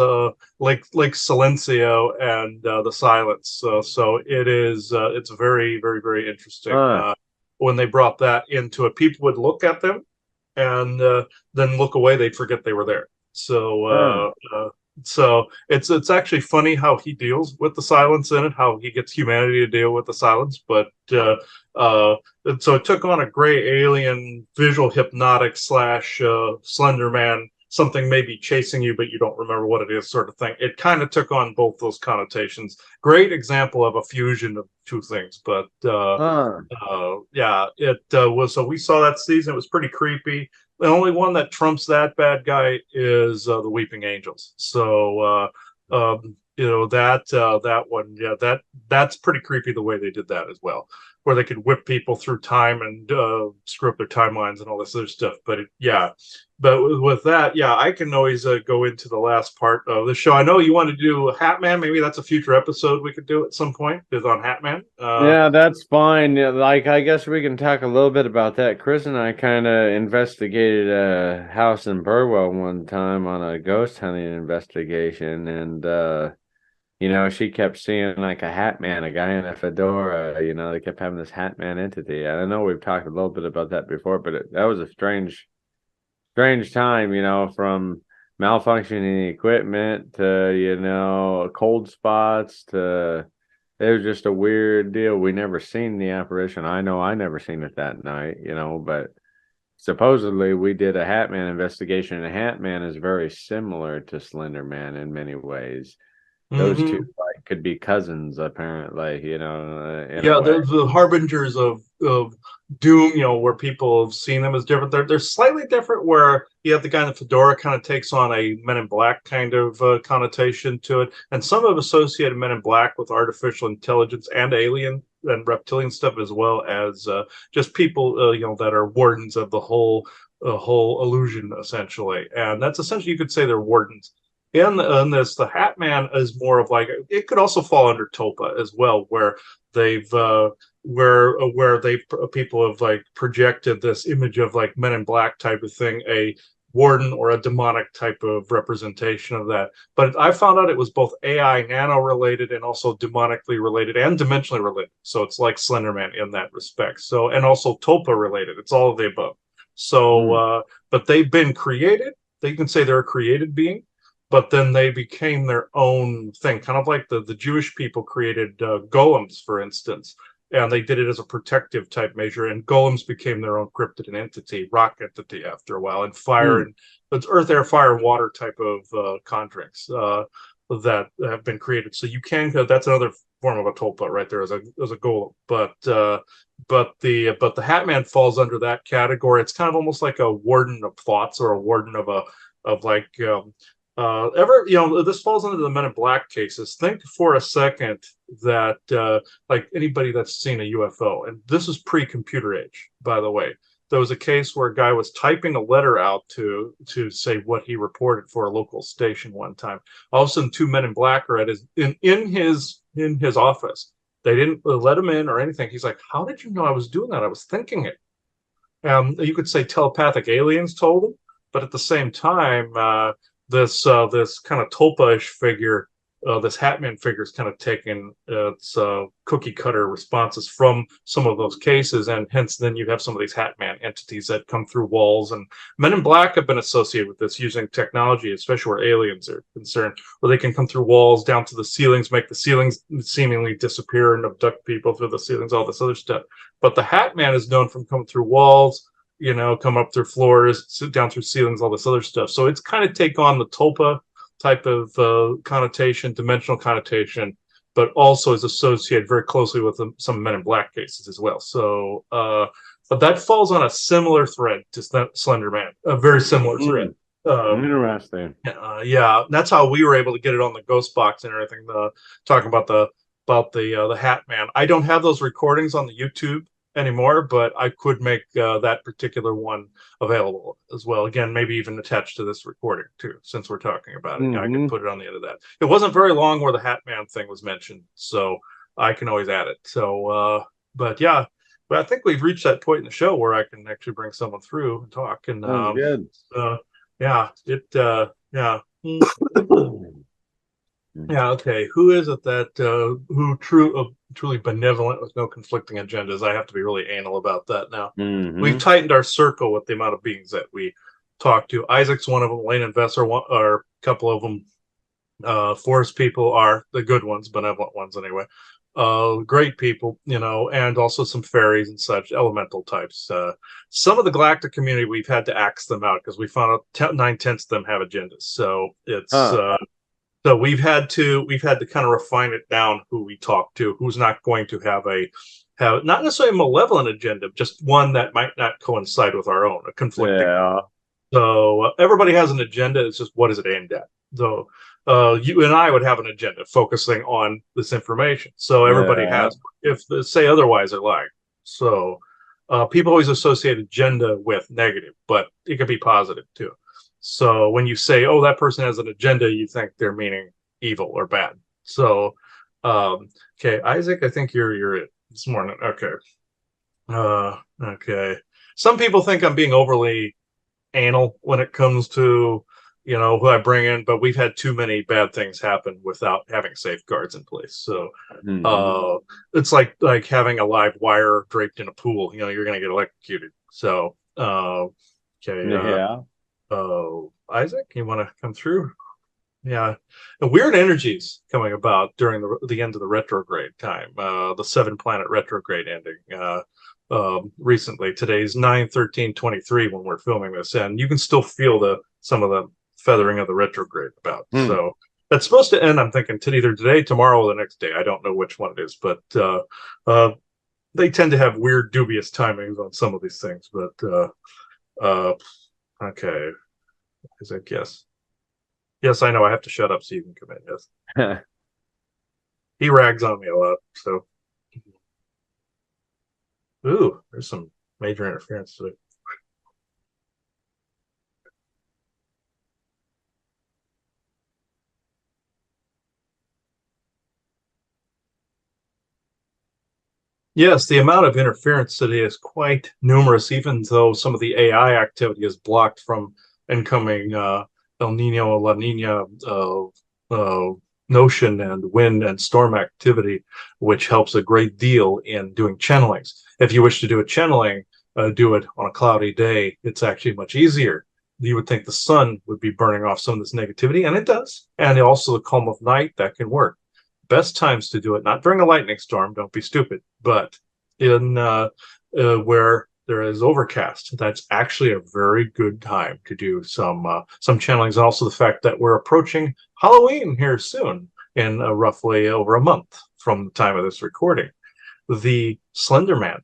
Lake Silencio and the Silence. So it is it's very very very interesting. Huh. When they brought that into it, people would look at them and then look away. They'd forget they were there. Huh. So it's actually funny how he deals with the silence in it, how he gets humanity to deal with the silence. But and so it took on a gray alien visual hypnotic slash Slender Man, something maybe chasing you, but you don't remember what it is, sort of thing. It kind of took on both those connotations. Great example of a fusion of two things. But Huh. yeah, it was. So we saw that season. It was pretty creepy. The only one that trumps that bad guy is the Weeping Angels. So that one, yeah, that's pretty creepy the way they did that as well, where they could whip people through time and screw up their timelines and all this other stuff. But yeah, but with that, yeah, I can always go into the last part of the show. I know you want to do Hatman. Maybe that's a future episode we could do at some point. Is on Hatman. Yeah, that's fine. Yeah, like, I guess we can talk a little bit about that. Chris and I kind of investigated a house in Burwell one time on a ghost hunting investigation, and she kept seeing like a hat man, a guy in a fedora. They kept having this hat man entity. And I know we've talked a little bit about that before, but that was a strange time. From malfunctioning equipment to cold spots to. It was just a weird deal. We never seen the apparition. I know I never seen it that night, but supposedly we did a Hatman investigation, and Hatman is very similar to Slender Man in many ways. Those two mhm. could be cousins, apparently, in a Yeah, way. the harbingers of doom, where people have seen them as different. They're slightly different. Where you have the guy in the fedora kind of takes on a Men in Black kind of connotation to it, and some have associated Men in Black with artificial intelligence and alien and reptilian stuff, as well as just people, that are wardens of the whole illusion, essentially. And that's essentially, you could say, they're wardens. In this, the Hat Man is more of like, it could also fall under Topa as well, where they've where they people have like projected this image of like Men in Black type of thing, a warden or a demonic type of representation of that. But I found out it was both AI nano related and also demonically related and dimensionally related. So it's like Slenderman in that respect. So, and also Topa related. It's all of the above. So Hmm. but they've been created. They can say they're a created being, but then they became their own thing, kind of like the Jewish people created golems, for instance, and they did it as a protective type measure, and golems became their own cryptid entity, rock entity after a while, and fire Hmm. and it's earth, air, fire, and water type of contracts that have been created. So you can that's another form of a tulpa right there as a golem, but the Hatman falls under that category. It's kind of almost like a warden of thoughts or a warden of like this falls under the Men in Black cases. Think for a second that like anybody that's seen a UFO, and this is pre-computer age, by the way. There was a case where a guy was typing a letter out to say what he reported for a local station one time. All of a sudden, two Men in Black are at in his office. They didn't let him in or anything. He's like, "How did you know I was doing that? I was thinking it." You could say telepathic aliens told him, but at the same time, this kind of Tulpa-ish figure, this Hatman figure is kind of taking its cookie cutter responses from some of those cases, and hence then you have some of these Hatman entities that come through walls. And Men in Black have been associated with this using technology, especially where aliens are concerned, where they can come through walls down to the ceilings, make the ceilings seemingly disappear and abduct people through the ceilings, all this other stuff. But the Hat Man is known from coming through walls, come up through floors, sit down through ceilings, all this other stuff. So it's kind of take on the Tulpa type of connotation, dimensional connotation, but also is associated very closely with some Men in Black cases as well. So, but that falls on a similar thread to Slender Man, a very similar thread. Hmm. Um, Interesting. yeah, that's how we were able to get it on the Ghost Box and everything. Talking about the Hat Man. I don't have those recordings on the YouTube, anymore, but I could make that particular one available as well. Again, maybe even attached to this recording too, since we're talking about it. I could put it on the end of that. It wasn't very long where the Hat Man thing was mentioned, so I can always add it. So, but yeah, but I think we've reached that point in the show where I can actually bring someone through and talk. And Good. yeah, yeah. Yeah, okay. Who is it that who truly benevolent with no conflicting agendas? I have to be really anal about that now. We've tightened our circle with the amount of beings that we talk to. Isaac's one of them. Lane and Vess are a couple of them. Forest people are the good ones, benevolent ones anyway. Great people, and also some fairies and such, elemental types. Some of the galactic community, we've had to axe them out because we found out 9/10 of them have agendas. So it's so we've had to kind of refine it down who we talk to, who's not going to have not necessarily a malevolent agenda, just one that might not coincide with our own, a conflicting. Yeah. So everybody has an agenda. It's just what is it aimed at? So you and I would have an agenda focusing on this information. So everybody has. If they say otherwise, they're lying. So people always associate agenda with negative, but it could be positive too. So when you say, "Oh, that person has an agenda," you think they're meaning evil or bad. So, okay, Isaac, I think you're it this morning. Okay, okay. Some people think I'm being overly anal when it comes to who I bring in, but we've had too many bad things happen without having safeguards in place. So, it's like having a live wire draped in a pool. You're going to get electrocuted. So, okay, Yeah. Isaac, you want to come through? Yeah, and weird energies coming about during the end of the retrograde time. The 7-planet retrograde ending recently. Today's 9/13/23 when we're filming this, and you can still feel some of the feathering of the retrograde about. So that's supposed to end. I'm thinking either today, tomorrow, or the next day. I don't know which one it is, but they tend to have weird, dubious timings on some of these things. But okay. Isaac, yes. Yes, I know. I have to shut up so you can come in. Yes. He rags on me a lot. So, ooh, there's some major interference today. Yes, the amount of interference today is quite numerous, even though some of the AI activity is blocked from incoming El Nino, La Nina notion and wind and storm activity, which helps a great deal in doing channelings. If you wish to do a channeling, do it on a cloudy day. It's actually much easier. You would think the sun would be burning off some of this negativity, and it does. And also the calm of night, that can work. Best times to do it, not during a lightning storm, don't be stupid, but in where there is overcast. That's actually a very good time to do some channelings. And also the fact that we're approaching Halloween here soon, in roughly over a month from the time of this recording. The Slender Man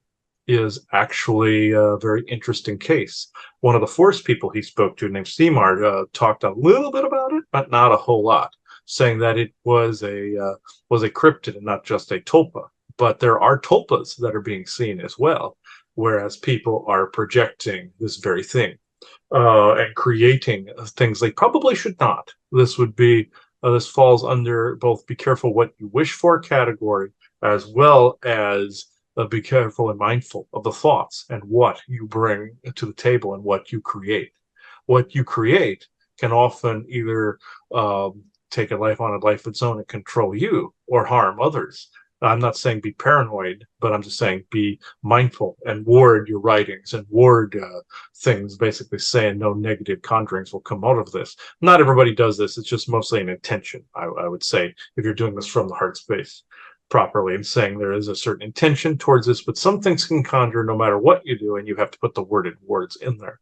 is actually a very interesting case. One of the Force people he spoke to, named Seamar, talked a little bit about it, but not a whole lot, saying that it was a cryptid and not just a tulpa. But there are tulpas that are being seen as well, whereas people are projecting this very thing and creating things they probably should not. This would be this falls under both be careful what you wish for category, as well as be careful and mindful of the thoughts and what you bring to the table and what you create. What you create can often either take a life on a life of its own and control you, or harm others. I'm not saying be paranoid, but I'm just saying be mindful and ward your writings and ward things, basically saying no negative conjurings will come out of this. Not everybody does this. It's just mostly an intention, I would say, if you're doing this from the heart space properly and saying there is a certain intention towards this, but some things can conjure no matter what you do, and you have to put the worded words in there.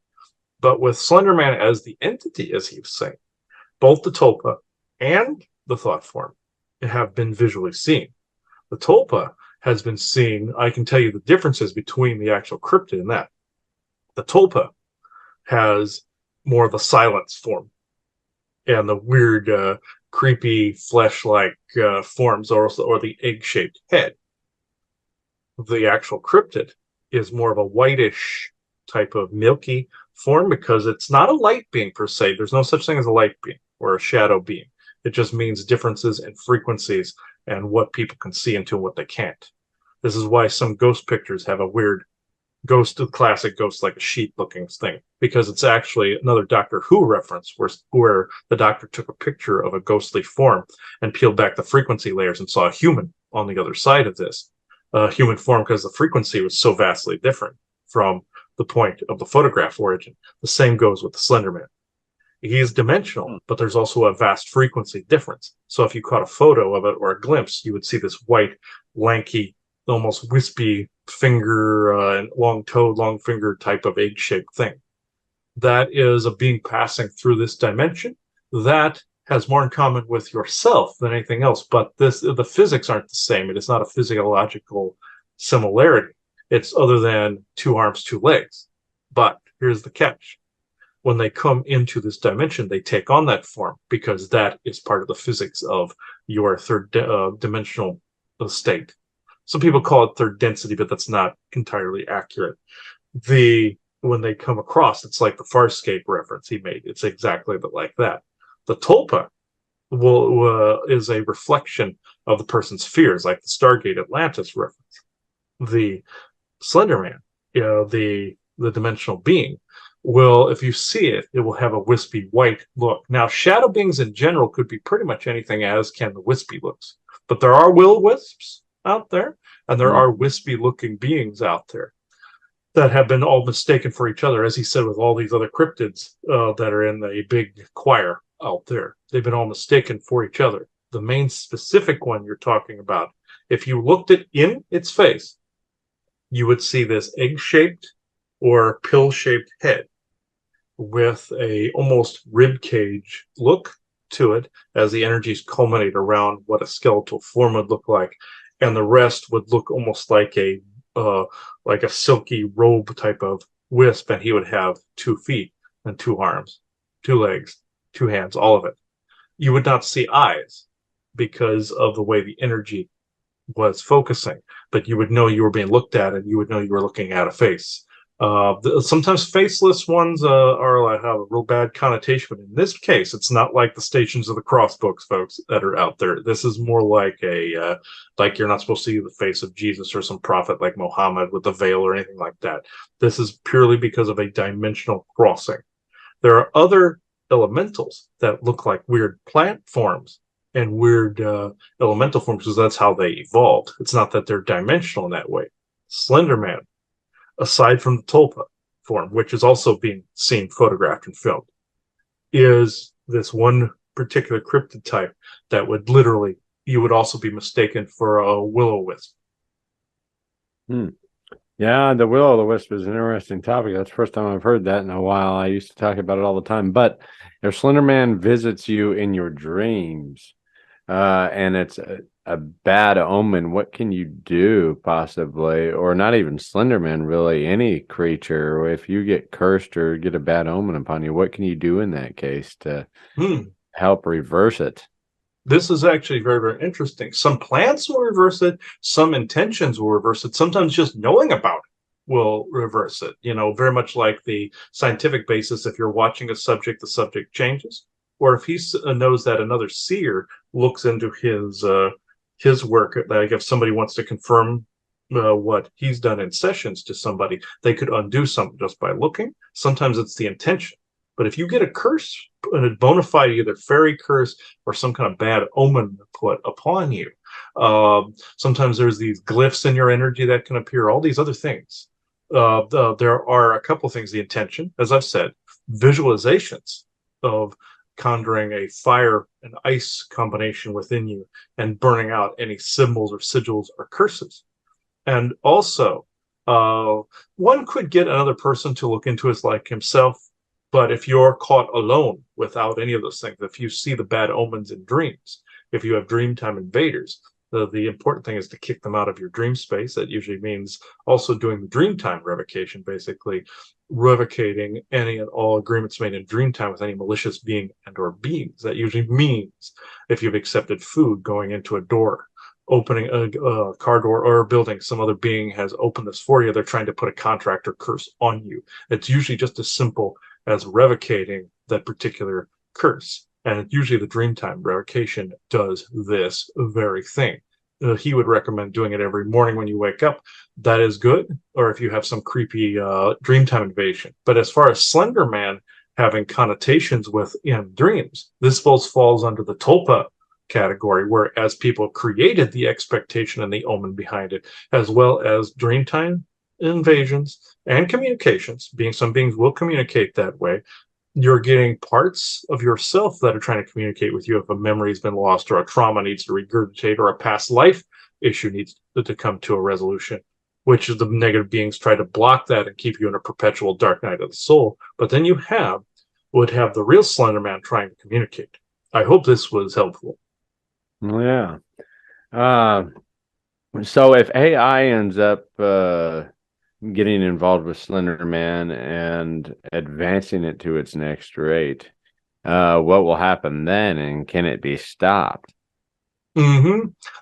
But with Slenderman as the entity, as he was saying, both the tulpa and the thought form have been visually seen. The tulpa has been seen. I can tell you the differences between the actual cryptid and that. The tulpa has more of the silence form and the weird, creepy flesh-like forms, or the egg-shaped head. The actual cryptid is more of a whitish type of milky form because it's not a light being per se. There's no such thing as a light being or a shadow being. It just means differences in frequencies and what people can see into what they can't. This is why some ghost pictures have a weird ghost, the classic ghost like a sheep looking thing, because it's actually another Doctor Who reference where the doctor took a picture of a ghostly form and peeled back the frequency layers and saw a human on the other side of this human form because the frequency was so vastly different from the point of the photograph origin. The same goes with the Slender Man. He is dimensional, but there's also a vast frequency difference. So if you caught a photo of it or a glimpse, you would see this white, lanky, almost wispy finger and long-toed, long-finger type of egg-shaped thing. That is a being passing through this dimension that has more in common with yourself than anything else. But the physics aren't the same. It is not a physiological similarity. It's other than 2 arms, 2 legs. But here's the catch. When they come into this dimension, they take on that form because that is part of the physics of your third dimensional state. Some people call it third density, but that's not entirely accurate. When they come across, it's like the Farscape reference he made. It's exactly like that. The tulpa is a reflection of the person's fears, like the Stargate Atlantis reference. The Slender Man, the dimensional being, will, if you see it, it will have a wispy white look. Now, shadow beings in general could be pretty much anything, as can the wispy looks. But there are will-wisps out there, and there are wispy-looking beings out there that have been all mistaken for each other, as he said, with all these other cryptids that are in a big choir out there. They've been all mistaken for each other. The main specific one you're talking about, if you looked it in its face, you would see this egg-shaped or pill-shaped head with a almost rib cage look to it as the energies culminate around what a skeletal form would look like, and the rest would look almost like a silky robe type of wisp, and he would have 2 feet and 2 arms, 2 legs, 2 hands, all of it. You would not see eyes because of the way the energy was focusing, but you would know you were being looked at, and you would know you were looking at a face. Sometimes faceless ones have a real bad connotation, but in this case, it's not like the Stations of the Cross books, folks, that are out there. This is more like like you're not supposed to see the face of Jesus or some prophet like Muhammad with a veil or anything like that. This is purely because of a dimensional crossing. There are other elementals that look like weird plant forms and weird elemental forms because that's how they evolved. It's not that they're dimensional in that way. Slender Man, aside from the tulpa form, which is also being seen, photographed, and filmed, is this one particular cryptid type that would literally, you would also be mistaken for a will-o-wisp. Yeah, the will-o-the-wisp is an interesting topic. That's the first time I've heard that in a while. I used to talk about it all the time. But if Slender Man visits you in your dreams, and it's a bad omen, what can you do possibly? Or not even Slender Man, really, any creature. If you get cursed or get a bad omen upon you, what can you do in that case to help reverse it? This is actually very, very interesting. Some plants will reverse it. Some intentions will reverse it. Sometimes just knowing about it will reverse it. Very much like the scientific basis. If you're watching a subject, the subject changes. Or if he knows that another seer looks into his work, like if somebody wants to confirm what he's done in sessions to somebody, they could undo something just by looking. Sometimes it's the intention. But if you get a curse, a bona fide either fairy curse or some kind of bad omen put upon you, sometimes there's these glyphs in your energy that can appear, all these other things. There are a couple of things. The intention, as I've said, visualizations of conjuring a fire and ice combination within you and burning out any symbols or sigils or curses. And also, one could get another person to look into it like himself, but if you're caught alone without any of those things, if you see the bad omens in dreams, if you have dreamtime invaders, the important thing is to kick them out of your dream space. That usually means also doing the dreamtime revocation, basically revocating any and all agreements made in dreamtime with any malicious being and or beings. That usually means if you've accepted food, going into a door, opening a car door or a building, some other being has opened this for you. They're trying to put a contract or curse on you. It's usually just as simple as revocating that particular curse. And usually the Dreamtime revocation does this very thing. He would recommend doing it every morning when you wake up. That is good. Or if you have some creepy Dreamtime invasion. But as far as Slender Man having connotations with in dreams, this falls under the Tulpa category, whereas people created the expectation and the omen behind it, as well as Dreamtime invasions and communications. Some beings will communicate that way. You're getting parts of yourself that are trying to communicate with you if a memory has been lost or a trauma needs to regurgitate or a past life issue needs to come to a resolution, which is the negative beings try to block that and keep you in a perpetual dark night of the soul. But then you would have the real Slender Man trying to communicate. I hope this was helpful. Yeah. So if AI ends up getting involved with Slender Man and advancing it to its next rate, what will happen then, and can it be stopped?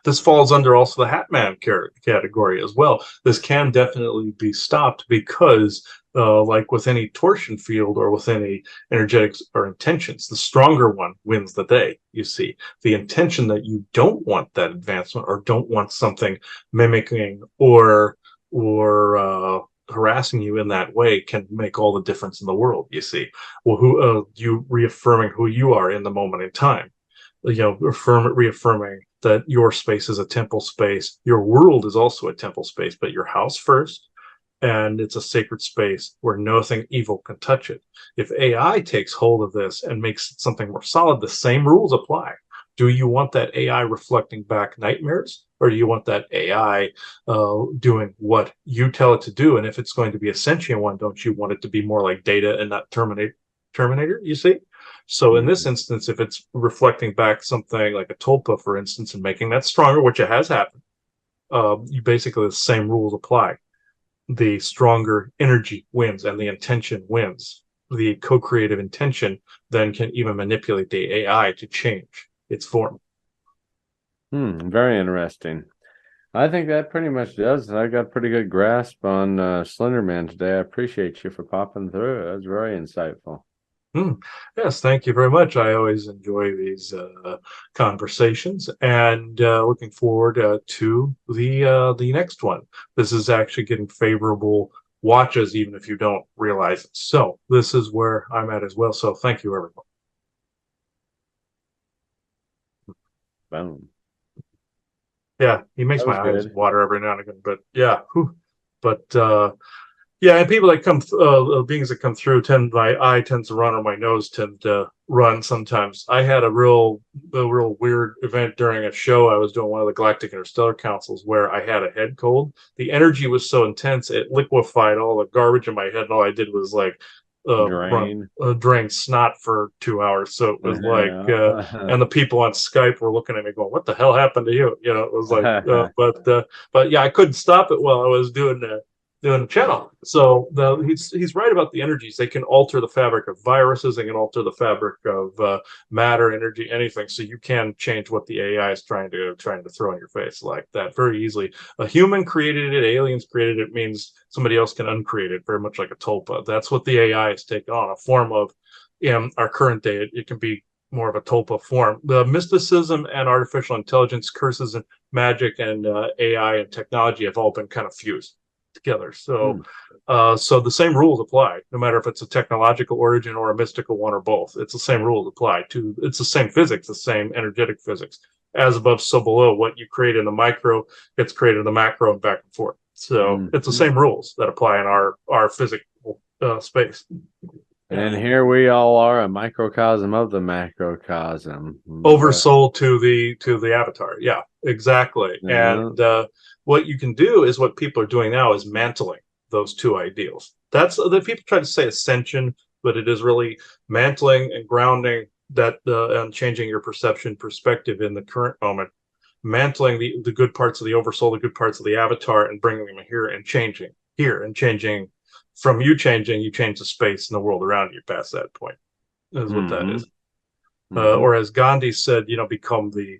This falls under also the Hat Man category as well. This can definitely be stopped because, like with any torsion field or with any energetics or intentions, the stronger one wins the day. You see, the intention that you don't want that advancement or don't want something mimicking or harassing you in that way can make all the difference in the world. You see, well, you reaffirming who you are in the moment in time. Reaffirming that your space is a temple space. Your world is also a temple space, but your house first, and it's a sacred space where nothing evil can touch it. If AI takes hold of this and makes it something more solid, the same rules apply. Do you want that AI reflecting back nightmares, or do you want that AI doing what you tell it to do? And if it's going to be a sentient one, don't you want it to be more like Data and not Terminator? You see? So in this instance, if it's reflecting back something like a tulpa, for instance, and making that stronger, which it has happened, you basically the same rules apply. The stronger energy wins and the intention wins. The co-creative intention then can even manipulate the AI to change its form. Very interesting. I think that pretty much does. I got a pretty good grasp on Slender Man today. I appreciate you for popping through. That was very insightful. Yes, thank you very much. I always enjoy these conversations, and looking forward to the next one. This is actually getting favorable watches, even if you don't realize it. So this is where I'm at as well. So thank you, everyone. Boom. Yeah, he makes That my was eyes good. water every now and again, but yeah, but yeah, and people that come, beings that come through my eye tends to run or my nose tend to run sometimes. I had a real weird event during a show I was doing, one of the Galactic Interstellar Councils, where I had a head cold. The energy was so intense, it liquefied all the garbage in my head, and all I did was like drain snot for 2 hours. So it was like, and the people on Skype were looking at me going, "What the hell happened to you?" You know, it was like, but yeah, I couldn't stop it while I was doing the channel. So he's right about the energies. They can alter the fabric of viruses. They can alter the fabric of matter, energy, anything. So you can change what the AI is trying to throw in your face like that very easily. A human created it, aliens created it, means somebody else can uncreate it, very much like a tulpa. That's what the AI has taken on, a form of, in our current day, it can be more of a tulpa form. The mysticism and artificial intelligence, curses and magic and AI and technology have all been kind of fused together. So so the same rules apply, no matter if it's a technological origin or a mystical one or both. It's the same rules apply to, it's the same physics, the same energetic physics. As above, so below. What you create in the micro gets created in the macro and back and forth. So it's the same rules that apply in our physical space. And here we all are, a microcosm of the macrocosm. Oversoul to the avatar. Yeah, exactly. And what you can do is what people are doing now is mantling those two ideals. That's the people try to say ascension, but it is really mantling and grounding that and changing your perspective in the current moment, mantling the good parts of the oversoul, the good parts of the avatar, and bringing them here and changing from you changing, you change the space and the world around you past that point. Is what that is. Or as Gandhi said, become the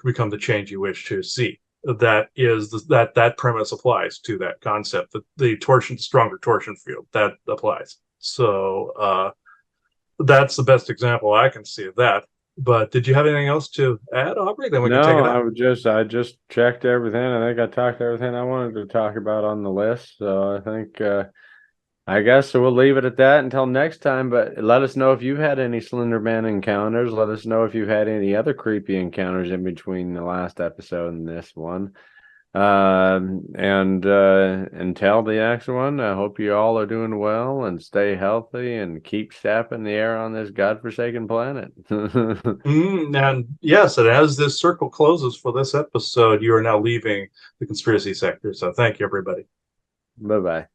become the change you wish to see. That premise applies to that concept. The stronger torsion field, that applies. So that's the best example I can see of that. But did you have anything else to add, Aubrey? Then we can take it out. I just checked everything. I think I talked everything I wanted to talk about on the list. So I think I guess so we'll leave it at that until next time. But let us know if you've had any Slender Man encounters. Let us know if you've had any other creepy encounters in between the last episode and this one. And until the next one, I hope you all are doing well and stay healthy and keep sapping the air on this godforsaken planet. And yes, and as this circle closes for this episode, you are now leaving the conspiracy sector. So thank you, everybody. Bye-bye.